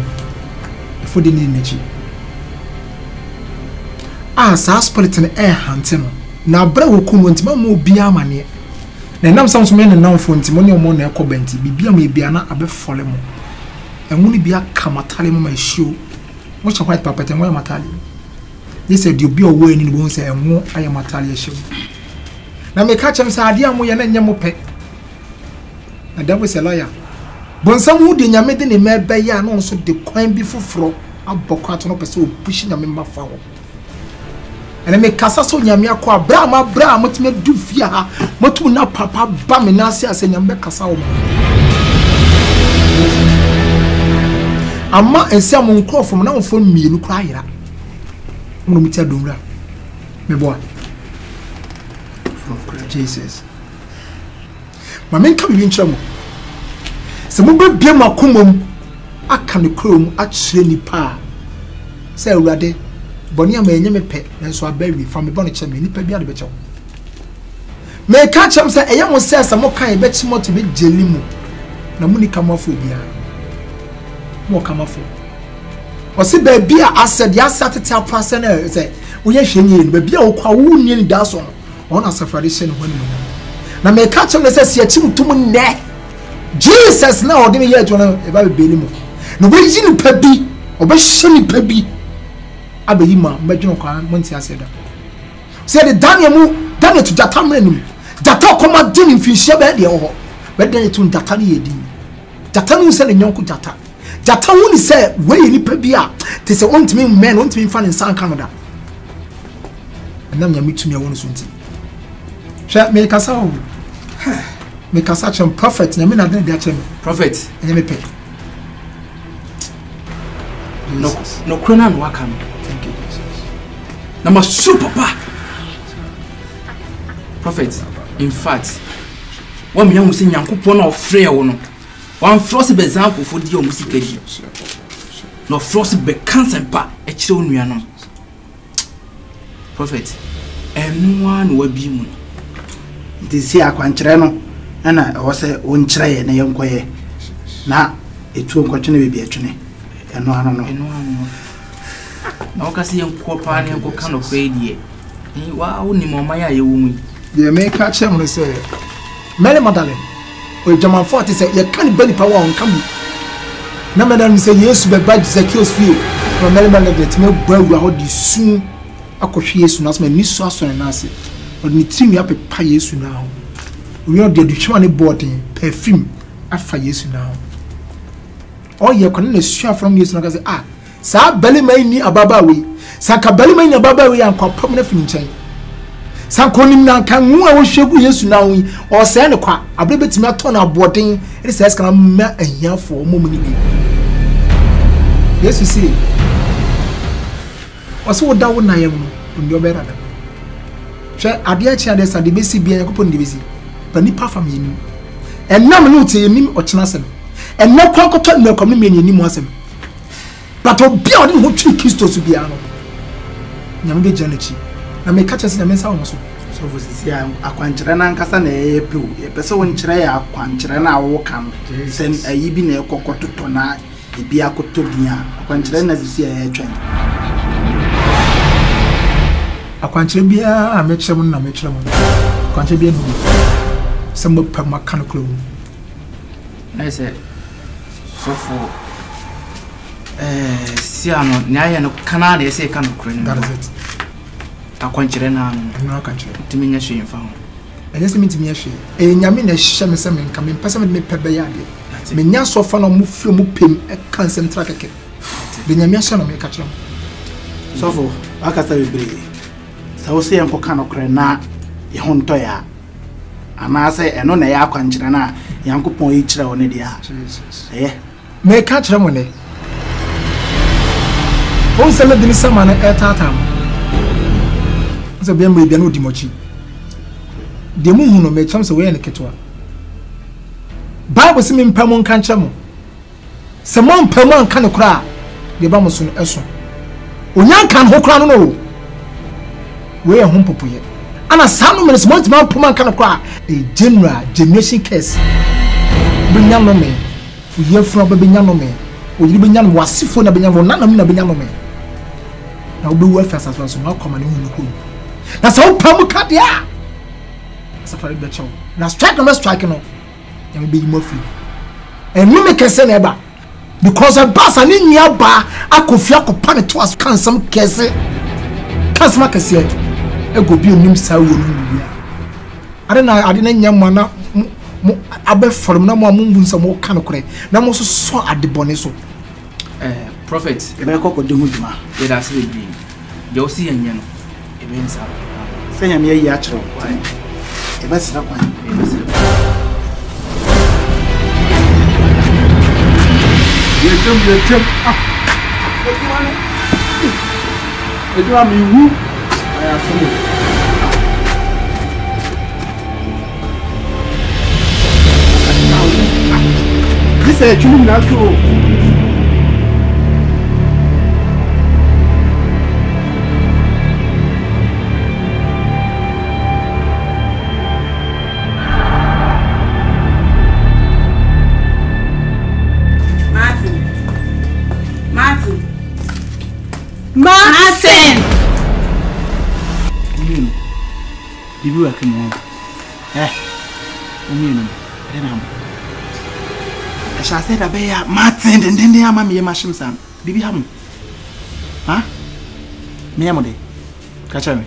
H: Efodi ni nechi. Sa spirit na hante no. Na abra woku no ntima mo bia amane. Na nam sam so me ne nam fo ntimo ne omo na ekobenti bibia mo bia na abefole mo. Enwuni bia kamatale mo ma hio. Mo cha white papete mo matale. They said you be away in the bones and more I am a retaliation. Now me catch him say adia mo ye na nyamo pe. Na that was a lawyer. Bon some who dey nyame de ne mebe ya no so de kwan bi foforo abokwato no pese obushi nyame mafa ho. And me kasa so nyame akwa bra motime du fia ha motum na papa ba me na ase ase nyame kasa wo. Amma ense am nkrofo na wofo mienu kwa ayira. Mo mi tia domra me boa Jesus ma men ka bi nkyerɛ mo se mo bebie makomom aka ne krom a kyerɛ nipa sɛ awurade bɔne ama enye me pɛ nanso abawi fa me bɔne kyerɛ me nipa bia de bɛkyɛw me ka kyerɛ sɛ ɛyɛ mo sɛ mo kan be kyemo to be jeli mu na mo ni kamafo bia mo kamafo Osi baby ased ya satete apase na say woye hwenye ni baby a okwa wo nie ni daso no ona safari hye ne honi mo na me ka chem na say se achim tum ne Jesus na ode me ye to na e ba be ni mo no we yi ni pabi oba hye ni pabi abayi ma medweno kwa monti aseda say the Daniel to data mranim data koma din mfinhia ba de ho be de to data ne yedi data no se ne nyonko data Jata woni se we nipa bia te se ontimi men ontimi fa ne san Canada enam nya mitumi wonu so nti hwe me kasa o me kasa chem prophet nya me na de dia chem
C: prophet
H: enya me pe
C: no krona no waka no
H: thank you Jesus
C: na ma super pa prophet in fact wa me yamu se nyankopon na ofre wo no one frost be example for the music edi no frost be cancer pa e kire onua no prophet enwa no wabi mu
E: disi akwankyere no na wo se wonkyere ye na yenkoye na etu nkwatwene bebi atwene eno ano no
C: na okase yenko pa ne yenko ka no kredie wa woni mo maya ye wo mu
H: ye me ka che mo se Mary Magdalene o German 40 say ye kan bani pa wa on kam na madam say Yesu be bad Zacchaeus fie no Mary Magdalene te me bua ho di sun akohwe Yesu na so ni so aso na ase o ni timi apepa Yesu na ho we on de twema ne boarding perfume afa Yesu na ho o ye kon na sua from Yesu na ka say sa bali mai ni ababa we sa ka bali mai ni ababa we ankopam na fini nchen sankonim na kan hu a wo hwegu Yesu na hu o se ne kwa abre betimi ato na boarding e se ska na ma ahiafo mo mu ni bi Yesu si Ɔsɛ wo da wo na yɛ mu no ndo bɛra da hwɛ ade akyi ade sa de besi bia yakopɔ de besi pa nipa fam yɛ nim ɛnam no te nim ɔkyena asɛm ɛnam kwankɔtɔ na kɔm me nim asɛm but obi a ɔde ho twi Kristo so bia no nyame be gya n'akyi na me ka kyerɛ sɛ nyame nsa wo so
E: so for sisi akwankyerɛ na nkasa na ɛyɛ pew yɛpɛ wo nkyerɛ yɛ akwankyerɛ na wo ka no sɛ ayi bi na ɛkɔkɔtotɔ na ebi akɔtɔ bia akwankyerɛ na sisi ɛyɛ twɛn
H: akwankyerɛ bia a mekyerɛ mu na mekyerɛ mu akwankyerɛ bia no sɛ mo pa ma kan kro
E: na sɛ so for siano nyaya no kana na yɛsɛ kan kro no akwankyerɛ na no akwankyerɛ timi nya hwe mfa ho
H: ɛyɛ sɛ mitimi hwe nyame na hyɛ me sɛ me nka me pɛsɛ me pɛ bɛ yɛ ade me nya so fa na mo fie mo pem kan sɛm tra keke de nyame hyɛ no me ka kyerɛ mo
E: so for akasa bebre sɛ wo sɛ yɛnkɔ ka no kro na yɛ ho ntɔ ya ana sɛ ɛno na yɛ akwankyerɛ na yankopɔn yi kyerɛ wo ne dia ɛyɛ
H: me ka kyerɛ mo ne on sɛ me de ne sama na ɛtata mo sɛ bia mo bia no di mochi de mu hu no me kyerɛ sɛ wo yɛ ne ketwa Bible sɛ me mpa mo nka kyerɛ mo sɛ mo mpa mo anka ne kora de ba mo so no ɛso onya kan ho kora no no we yɛ ho popoyɛ ana sanu minutes month man puma kan kwa a generation case binya no me ye funa ba binya no me o yiri binya no wasifo na binya no na na binya no me na obi wo afasa so na akoma ne hu no na sa o pam ka dia safari be chow na strike no ya me be mo fi enu me kese na eba because a bass ani nya ba akofia kopa ne to as kan sam kese kasma kese ego bi onim sa wo no bia ade na nyamma na abe forum na mo ambu nsa mo kan kore na mo so ade bone so
E: prophet e be kokko de huduma e da se bi de o si yanya no e be nsa se nyame yi a kyerɛ kwan e be sira kwan e be sira
H: yetem edwa mi wu aya so this is chulu na ko
F: Martin.
E: Bibi wa kemo. Umino. Denam. Asha said abeya Martin den ama me mashim sam. Bibi ham. Ha? Me amode. Kacha me.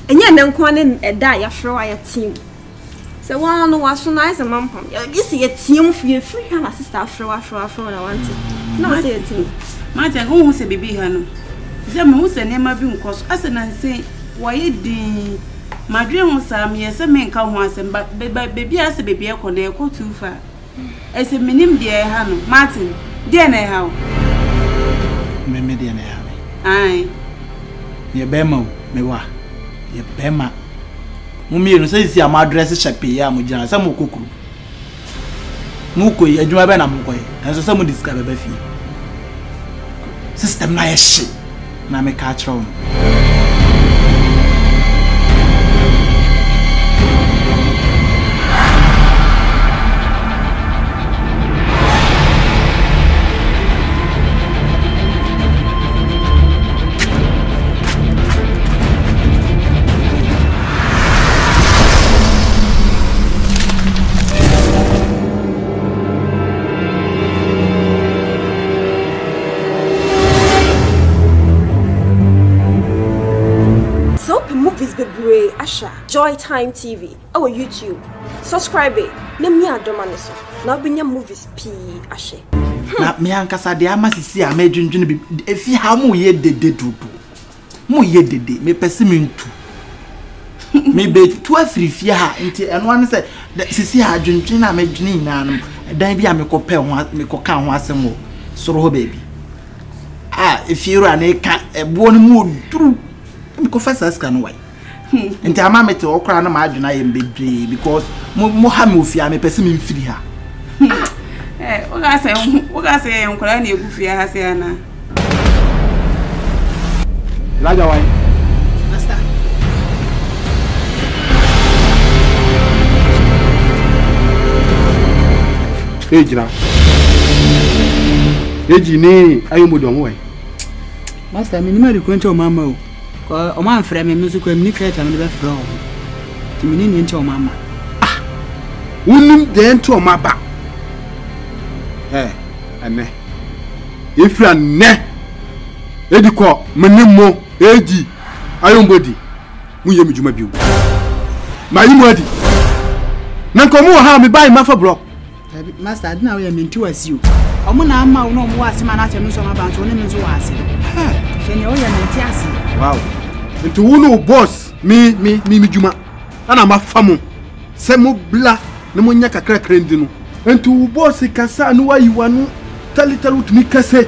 D: Enye nenko ne eda ya frɛ wa ya team. Se one no waso na ise mampam. Ya bi se ya team free ha na sister frɛ wa na want. No say team.
F: Martin, who say baby hano? Zema who say nema bi nkoso. Ase na nse waye din. Madwe ho sam ye se me nka ho asem ba baby ase baby e ko na e ko too far. Ese minim de e hano. Martin, de na e ha o.
E: Me de na e ha.
F: Ai.
E: Ye bema o, me wa. Ye bema. Mu mi no say si am address shape ya mu jina sa mu kokuru. Mu koyi adwuma be na mu koyi. Enso sa mu discover ba fi. System na yeshi na me ka chro
D: Asha Joy Time TV our YouTube subscribe na mi adoma ne so na obinya movies p ahye
E: na me ankasa de amasisi a medwundwune bi efi ha mu ye dede dudu mu ye dede me pese me ntu me be tu afirifia ha nti eno ane se sisi ha adwundwune na medwune nyina no dan bi a me kopɛ ho me koka ho asem wo soro ho baby if you run a cat, a born mood through. Because first can wait. And the mamma to okra no margin I am big because Mohammed Fiame person free her.
F: What I say, Uncle Annie Buffia has Anna.
E: Lager wine.
D: Master.
H: Hey, Jina. Hey, Jini, I am with them way.
J: Master, minimum quencho mamma. O man frame me music when you create and never from. To mean into mamma.
H: Ah, wouldn't then to my back. Eh, and if you are ne, Edico, Manimo, Edi, I am body. We am Jumabu. My body. Nankomo have me buy my block.
J: Master, now I mean to as you. I'm no more as man at no summer about one and so as. Then you're a
H: wow. And to no boss, me, Juma. And I'm a famu. Semo bla, no moniaka crack rendino. And to boss, it can say, no, why you want tell it to me, can say,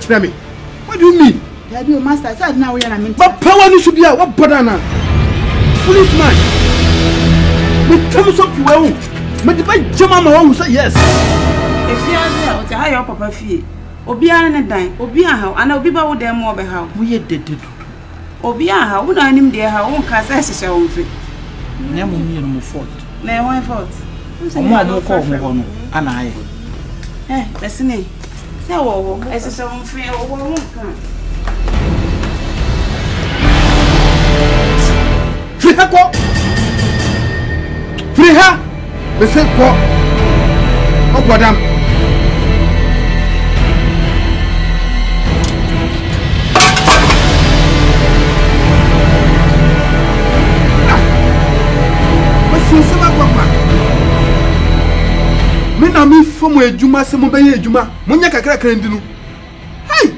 H: what do you mean?
J: I do, Master, said now we are meant.
H: But power should be a what banana? Policeman. With Thomas of you, but the big Jama who say yes.
F: If you are there, I papa fee. Obia and a dime, Obia how, and I'll be about them more by how we did. Obia how would I name their own cases own feet?
E: Never me fault.
F: Nay, my fault.
E: More call me on, and I.
F: Eh, listen, so as a song free or won't come.
H: Free her! The same call. Oh, madam. Mena mi fomo ejuma se mo beye ejuma monya kakra krandinu hey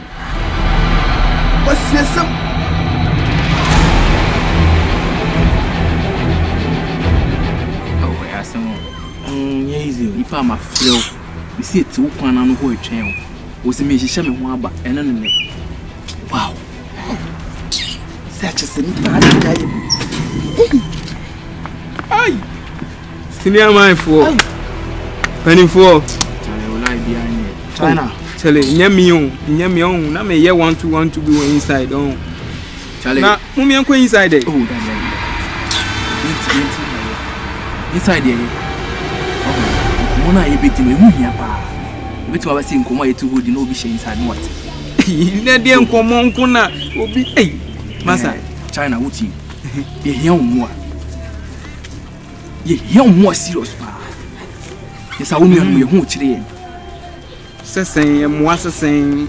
H: wasiesam
C: oh yasam easy ipa ma frel we see it ukwan na no ho etwen wo se me hihye me ho aba ene no ne wow
E: search se ni ba da
C: ay senior man for penny for China. Chale, nyami on. Na me ye want to be inside on. Chale. Na mummy anko inside there. Oh, that. Inside there. Oh, mona ye beti me muhia pa. Beti wa basi nkomo ye tu hold no be inside what. Na dey nkomo nko na obi eh. Masa China wuti. Ye hia onmo a. Ye hia onmo serious pa. Yes, I won't be home today. Sessing, moi, saying,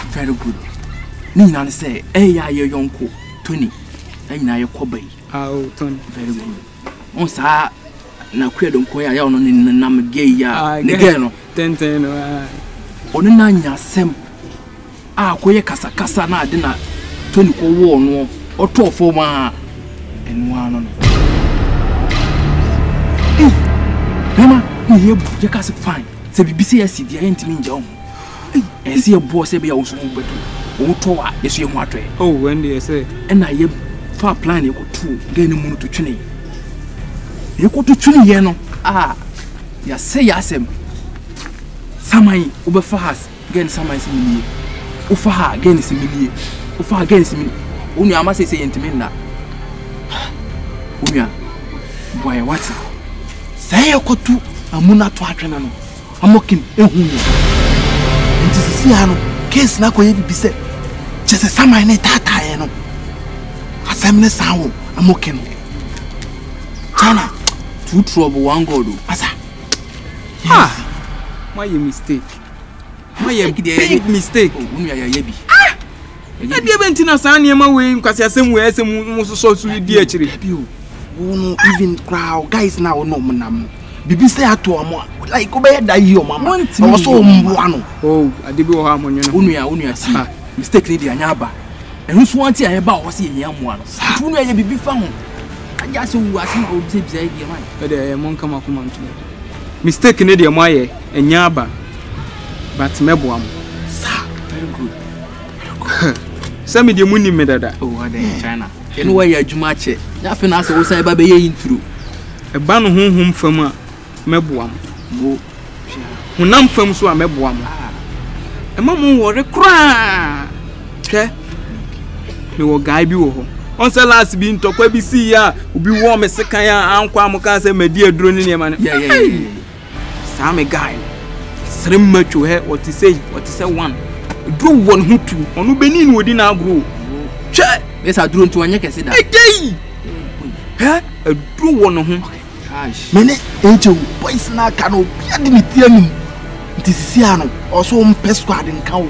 C: very good. Nina say, eh, your uncle, Tony, and now your Kobe. Oh, Tony, very good. On sa, na credo queer on in the name gay ya, Negano, 10 on a nanya sem. Ah, queer casa na dinner, Tony ko war or 12 for 1 and 1 on. Mama. You can't find. Say, BCS, the ain't mean John. And see a boss, be also better. Oh, Toa, yes, you want to. Oh, when they say, and I have far plan you go to gain a moon to Chini. You go to Chini, Yano. Ah, ya say, yes, Samai, over fast, gain some ice in me. Ufa, gain is in me. Ufa, against me. Only I must say, intimate. Unia, boy, what? Say, you go to. Amuna to atwena no amokin ehunu nti sisi ano case na koye bibise chese samai ne tata ye no asem ne sawo amokin China two trouble one god asa ah my mistake my big mistake unu ya bi ah e bi bentina san ne ma we nkwase asem we asem musoso su di akire
E: no even crowd guys now no munam bibi say ato amo like obey da yi o mama o so mboa no
C: oh adebi o ha monyo no unu si mistake ni di anya aba ehun so anti aye ba o se ehia moa no unu aye bibi fa ho aja se wu ase o bi bi aye man e de mon kama kuma ntu mistake ni di mo aye enya aba but mebo am
E: sir very good
C: Some of the money made that.
K: Oh, China. You know where you're Jumache. Nothing else was say by the intro.
C: A ban home from Mebuam. When I'm from so a Mebuam. A mamma wore a cry. You will guide you. On the last being to Quebec, ya will be warm as a kaya, and Quamokas, my dear droning man. Yeah. Sam a guy. Slim much to her what to say, one. Drew one who two, on who Benin within our group. Chat, yes, I drew to a neck. I said, a drew one of whom.
E: Many angel boys now cannot be admitted. This is Siano, also on Pesquad and Cow.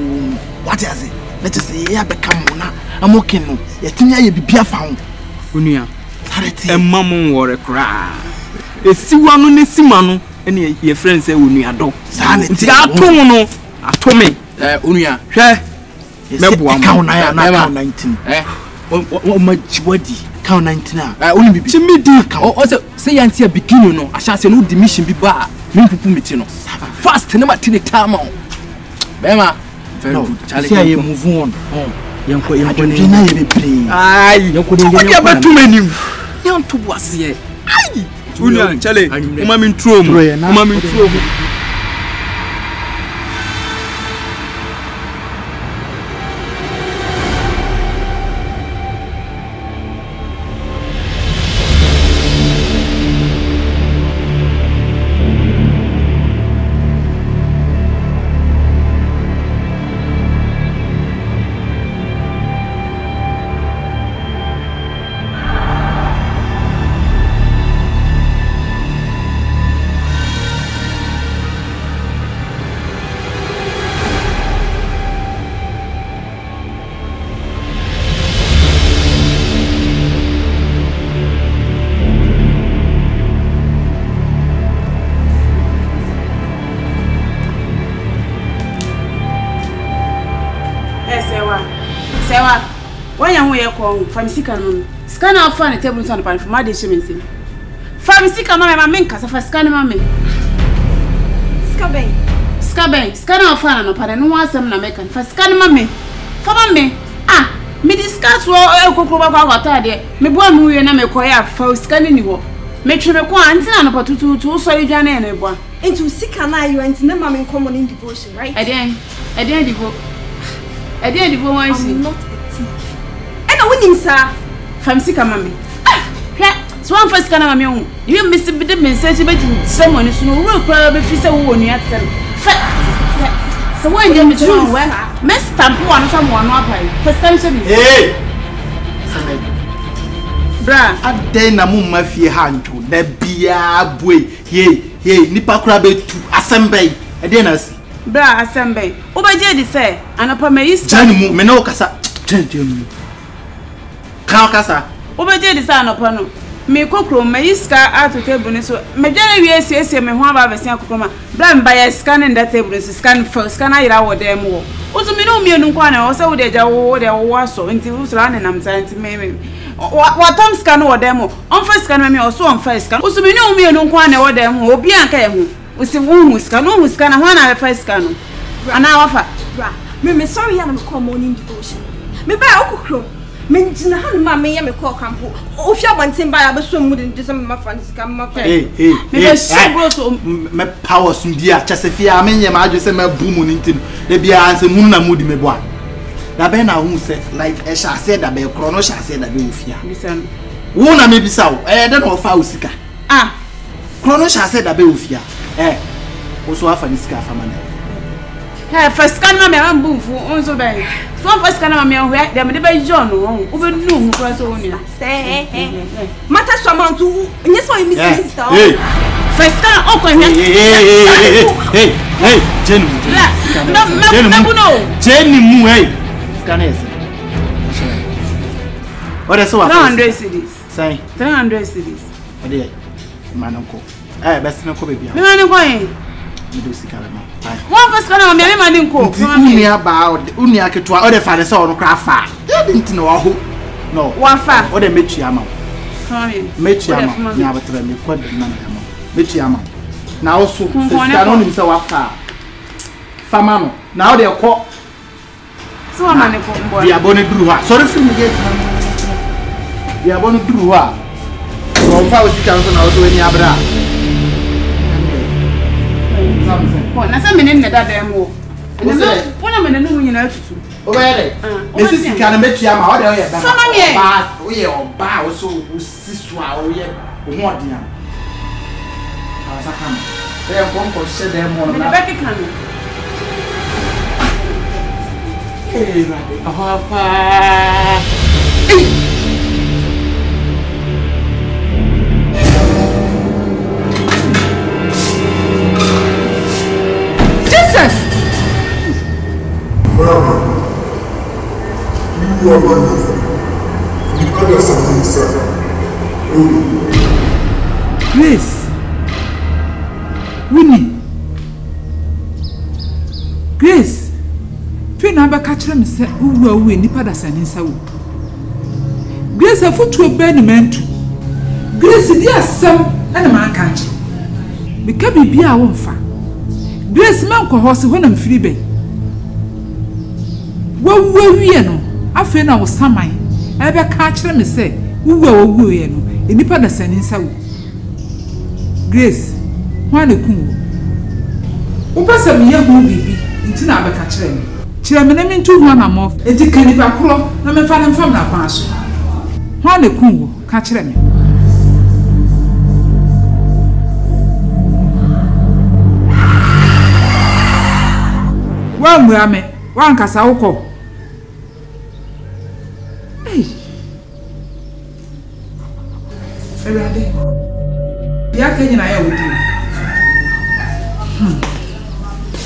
E: What is it? Let us say, I become one. I'm okay. Yet, you be found.
C: Unia, a mamma wore a cry. A Siwano Simano, and your friends say, Unia do. Sanity, I told me. Unia,
E: count 19. What much body? Count 19. I only be me do count.
K: Also, say until beginning, no, I shall say no dimission be bar. Minpumitino. Fast, never till the time. Bema,
E: Charlie, move on. Young Quay, I don't play.
C: Aye, you couldn't get too many. Young to was here. Aye, Unia, Charlie, I'm in trouble. I'm in trouble.
J: From Sikano, scan out funny tables on the pan for my dishes. From Sikano, my main cast of a scanner, mammy. Scabay, scan out fun upon and one some American for scanner, mammy. For mammy, me discuss what Coco about that. Me one who and I may call for scanning you. Make sure the quantity and about to so you can anyone. Into Sikana, you and no mammy common in devotion, right? I didn't devote. I'm not a thief. Winning, sir, from Sikamami. So one first can have me own. You miss the message about someone is no real probably if you say one yet. So when you do well, Miss Tampo and someone not by first time. Hey, Bra,
E: I then a moon mafia hand to the beer boy. Yea, Nipa Crabbe to assemble. I didn't see.
J: Bra, assemble. Over Jedi say, and upon my east
E: Johnny Menocasa. Gentlemen. Kasa.
J: Obeje design upon me kokro me iska out to table so me jana we ese me ho aba besia kokoma bra mba scanning that table so scan for scanner ira wo dem wo ozo me no mienu kwa na wo se wo de ja wo de wo aso nti usra na nam santi me wa tom scan wo dem on first scan me also on first scan ozo me no mienu kwa na wo dem obi anka e ho osi wo scan no scan ho na first scan ana wafa bra me sorry ya na me call morning devotion me ba okokro Menjina han ma me ya me call campo. Ofia bantin ba ya be so mu de some ma fan sika ma fa.
E: Hey. Me power sun dia chasefia me nya ma adwo se ma bu mu nintin. De bia anse mu na mu di me boa. Da be na hu se like e sha say da be kro no sha say da be ofia.
J: Listen.
E: Wo na me bisa wo. De na ofa osika. Kro no sha say da be ofia. Wo so afa ni sika afa ma na.
J: First can ma me am bu fu onzo be. So first can ma me ho ya dem de be John wo be nu hu kwa so oni. Say mata so amount to nye so mi sister. First can o ko
E: Hey, Jenny. No. Jenny mu Scan yes. What is so
J: 300 cedis.
E: Say
J: 300 cedis.
E: Ade manonko. Best na ko be bia.
J: Me manonko
E: do sika ma.
J: One first can me ma din ko.
E: Unia ba unia ketua o de fa de se o no kra fa. Ya de ntina wa ho. No. Wa fa. O de metua ma. Metua ma. Nya betra me kwa de na ma. Metua ma. Na o so sika no nim se wa fa. Fama no. Na o de ko
J: So I'm an boy.
E: We are born to do her. Sorry for me. We are born to do her. So, if I was the council, I was doing Yabra.
J: Well, that's a minute that I am more. One of them, you know,
E: Where? This is can make you out there. But we are bow so swallow yet. What dinner? I was a hammer. They are one for said them on the Vatican. Hey,
J: Jesus!
L: You are my the others are inside.
I: Grace. Winnie. Grace. Feel now back catch them say who are we nipa da saninsa wo. Grace afutu obediment. Grace di asem na man catch. Bika bibia wo mfa. Grace man ko house ho na mfiri be. Wo wie no afi na wo saman ebe catch them say who wo ye no nipa da saninsa wo. Grace wane kun wo pesa me yahu bibi nti na abeka kire me kire me na me ntu hu na mo enti kanipa kro na me fa na mfam na kwa so wane kun wo ka kire me wa mua me wa nkasa wokọ Erade ya kenyi na ya wudi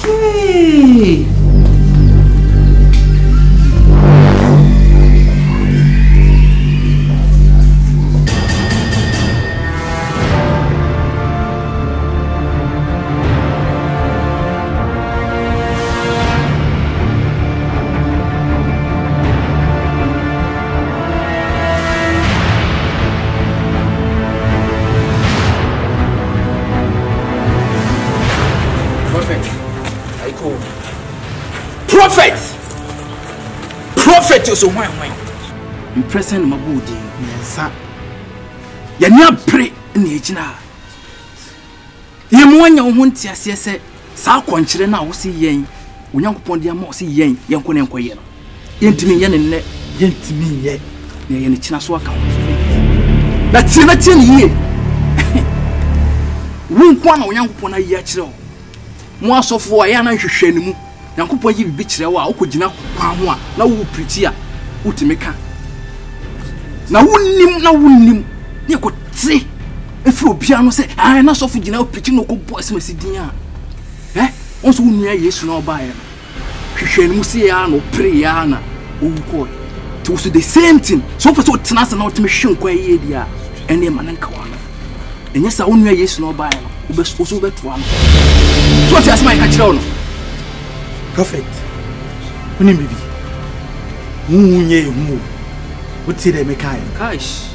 I: hey
K: Prophet is a wine. You present my body, Nansa. You never pray in the Ejina. You want your own tea, say, Sa Quanchre now see yen. When young upon the Amos yen, young Quenquayan. Yentimi yen and net, yentimi yet, near any Chinaswaka. That's in a 10 year. Won't one young upon a yachro. More so for a yana shenu. Yankupo yi bichire wa okogina kwa ho a na wo preach a utimeka na wunnim ye ko ti efi obia no se ai na sofu gina preach no ko bo asemasi din a onso wunua Yesu na oba ye hwehwe mu se ya no pray ya na owuko to so the same thing so for so tenase na otime hwe nkwa ye dia ene ma nanka wa no enye sa wunua Yesu na oba ye no obeso so beto am so ti asema ka kire no Prophet, when you be, what did they make? Cash.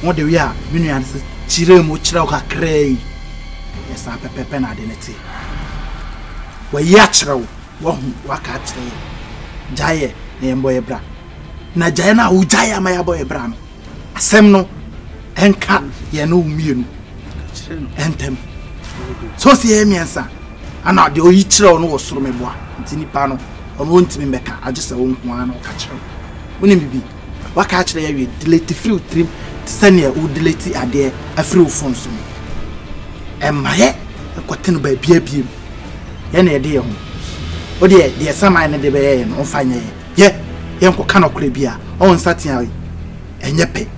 K: What do we are? Many answers. Chile muchra cray. Yes, I pepe identity. Where yachro won't work at the Jaya, name boy bra. Najana Ujaya, my boy bram. A semno and cat, ye no mean. And them. So see me answer. And not the Oichro no was from a boy. Tini pano on won't me meka I just won't one or catch him. When him be what catch the area delete free trim Sanya who delete a day a free phone soon. And my head a cotton by beer. Any idea home. Oh dear, some I need the bay and on fine. Yet, young cannot crabia on Saturday and ye pay.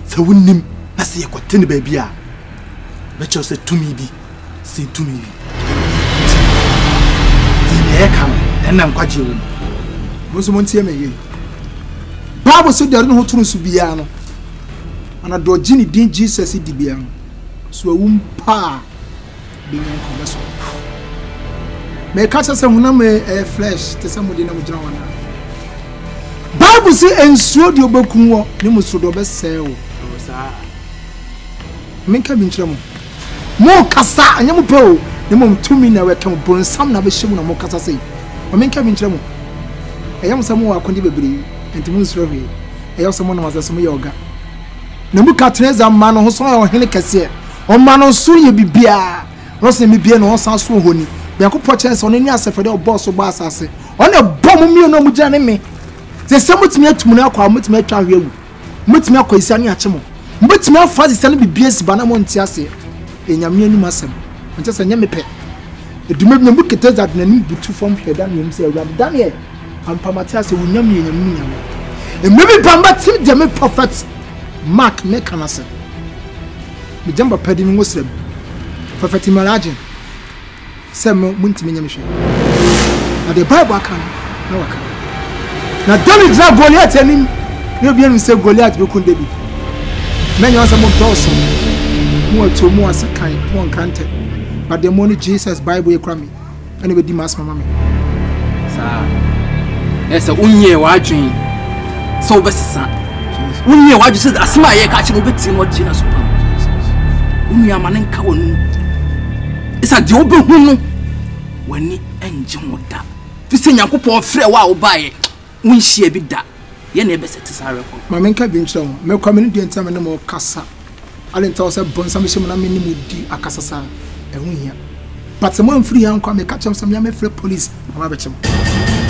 K: So wouldn't him I see a cotton baby. Let you say to me be say to me. And I'm quite you. Was one tear me. Bible said there are no truths to be ano. And I do Jenny Dean Jesus in the so pa being conversation. May catch us some flesh to somebody in the Bible say and so the Obokunwo, you must do best sell. Make a minchamo. More cassa and yamupo. The mom 2 minutes were come born some never shown a more cassa say. I mean, come in trouble.
H: ɛyam sɛ mo akondi bebree enti mo nsoro hwe ɛyam sɛ mo na masɛ mo yɛ oga na mu Katreza ma no ho so yɛ ɔhene kɛse ɔma no so yɛ bibia no se me bia no ɔsan so honi Yakupɔ kyɛnse ɔno ni asɛfɛde ɔbɔ so ba asase ɔna bɔ mo mie no mu gya ne me sɛ mutumi atum no akɔ mutumi atwa hwe awu mutumi akɔ isia ne akye mo mutumi afa sisa ne bibia si ba na mo nti ase enyame anim asɛm nkyɛ sɛ nyɛ mepɛ eduma bi mu Katreza de nanim butu fam hwɛ da no sɛ awurade Daniel ampamate ase wunyam yɛ nyam nyam emebi pamba tim de me prophet Mark me kanase me jamba padi mi ngosrem prophet Maragin sɛ mo ntimi nyam hwɛ na the Bible aka na waka na David dra Goliath anim ne obi anu sɛ Goliath be kun David menya sɛ mo dɔso mo ato mo asakan mo nkante but the money Jesus Bible e kra me ani be di mas mama me
K: sa esa unye wadwen so obesisa unye wadwen sɛ asema ye ka kye no beti no gina so pam unye amane nka wonu esa de obehu no wani enje hoda fi sɛ Nyankopɔn frɛ wa wo bae unhie bi da ye na ebesete sa record
H: mama nka bi nkyerɛ wo me kwa me no di ntama ne mo kasa ale nta wo sɛ bonsam hyɛ mo na me ni mo di akasa sa ehun hia but se mo amfiri ya nkwa me ka kyerɛ mo sɛ me frɛ police ma ba kyerɛ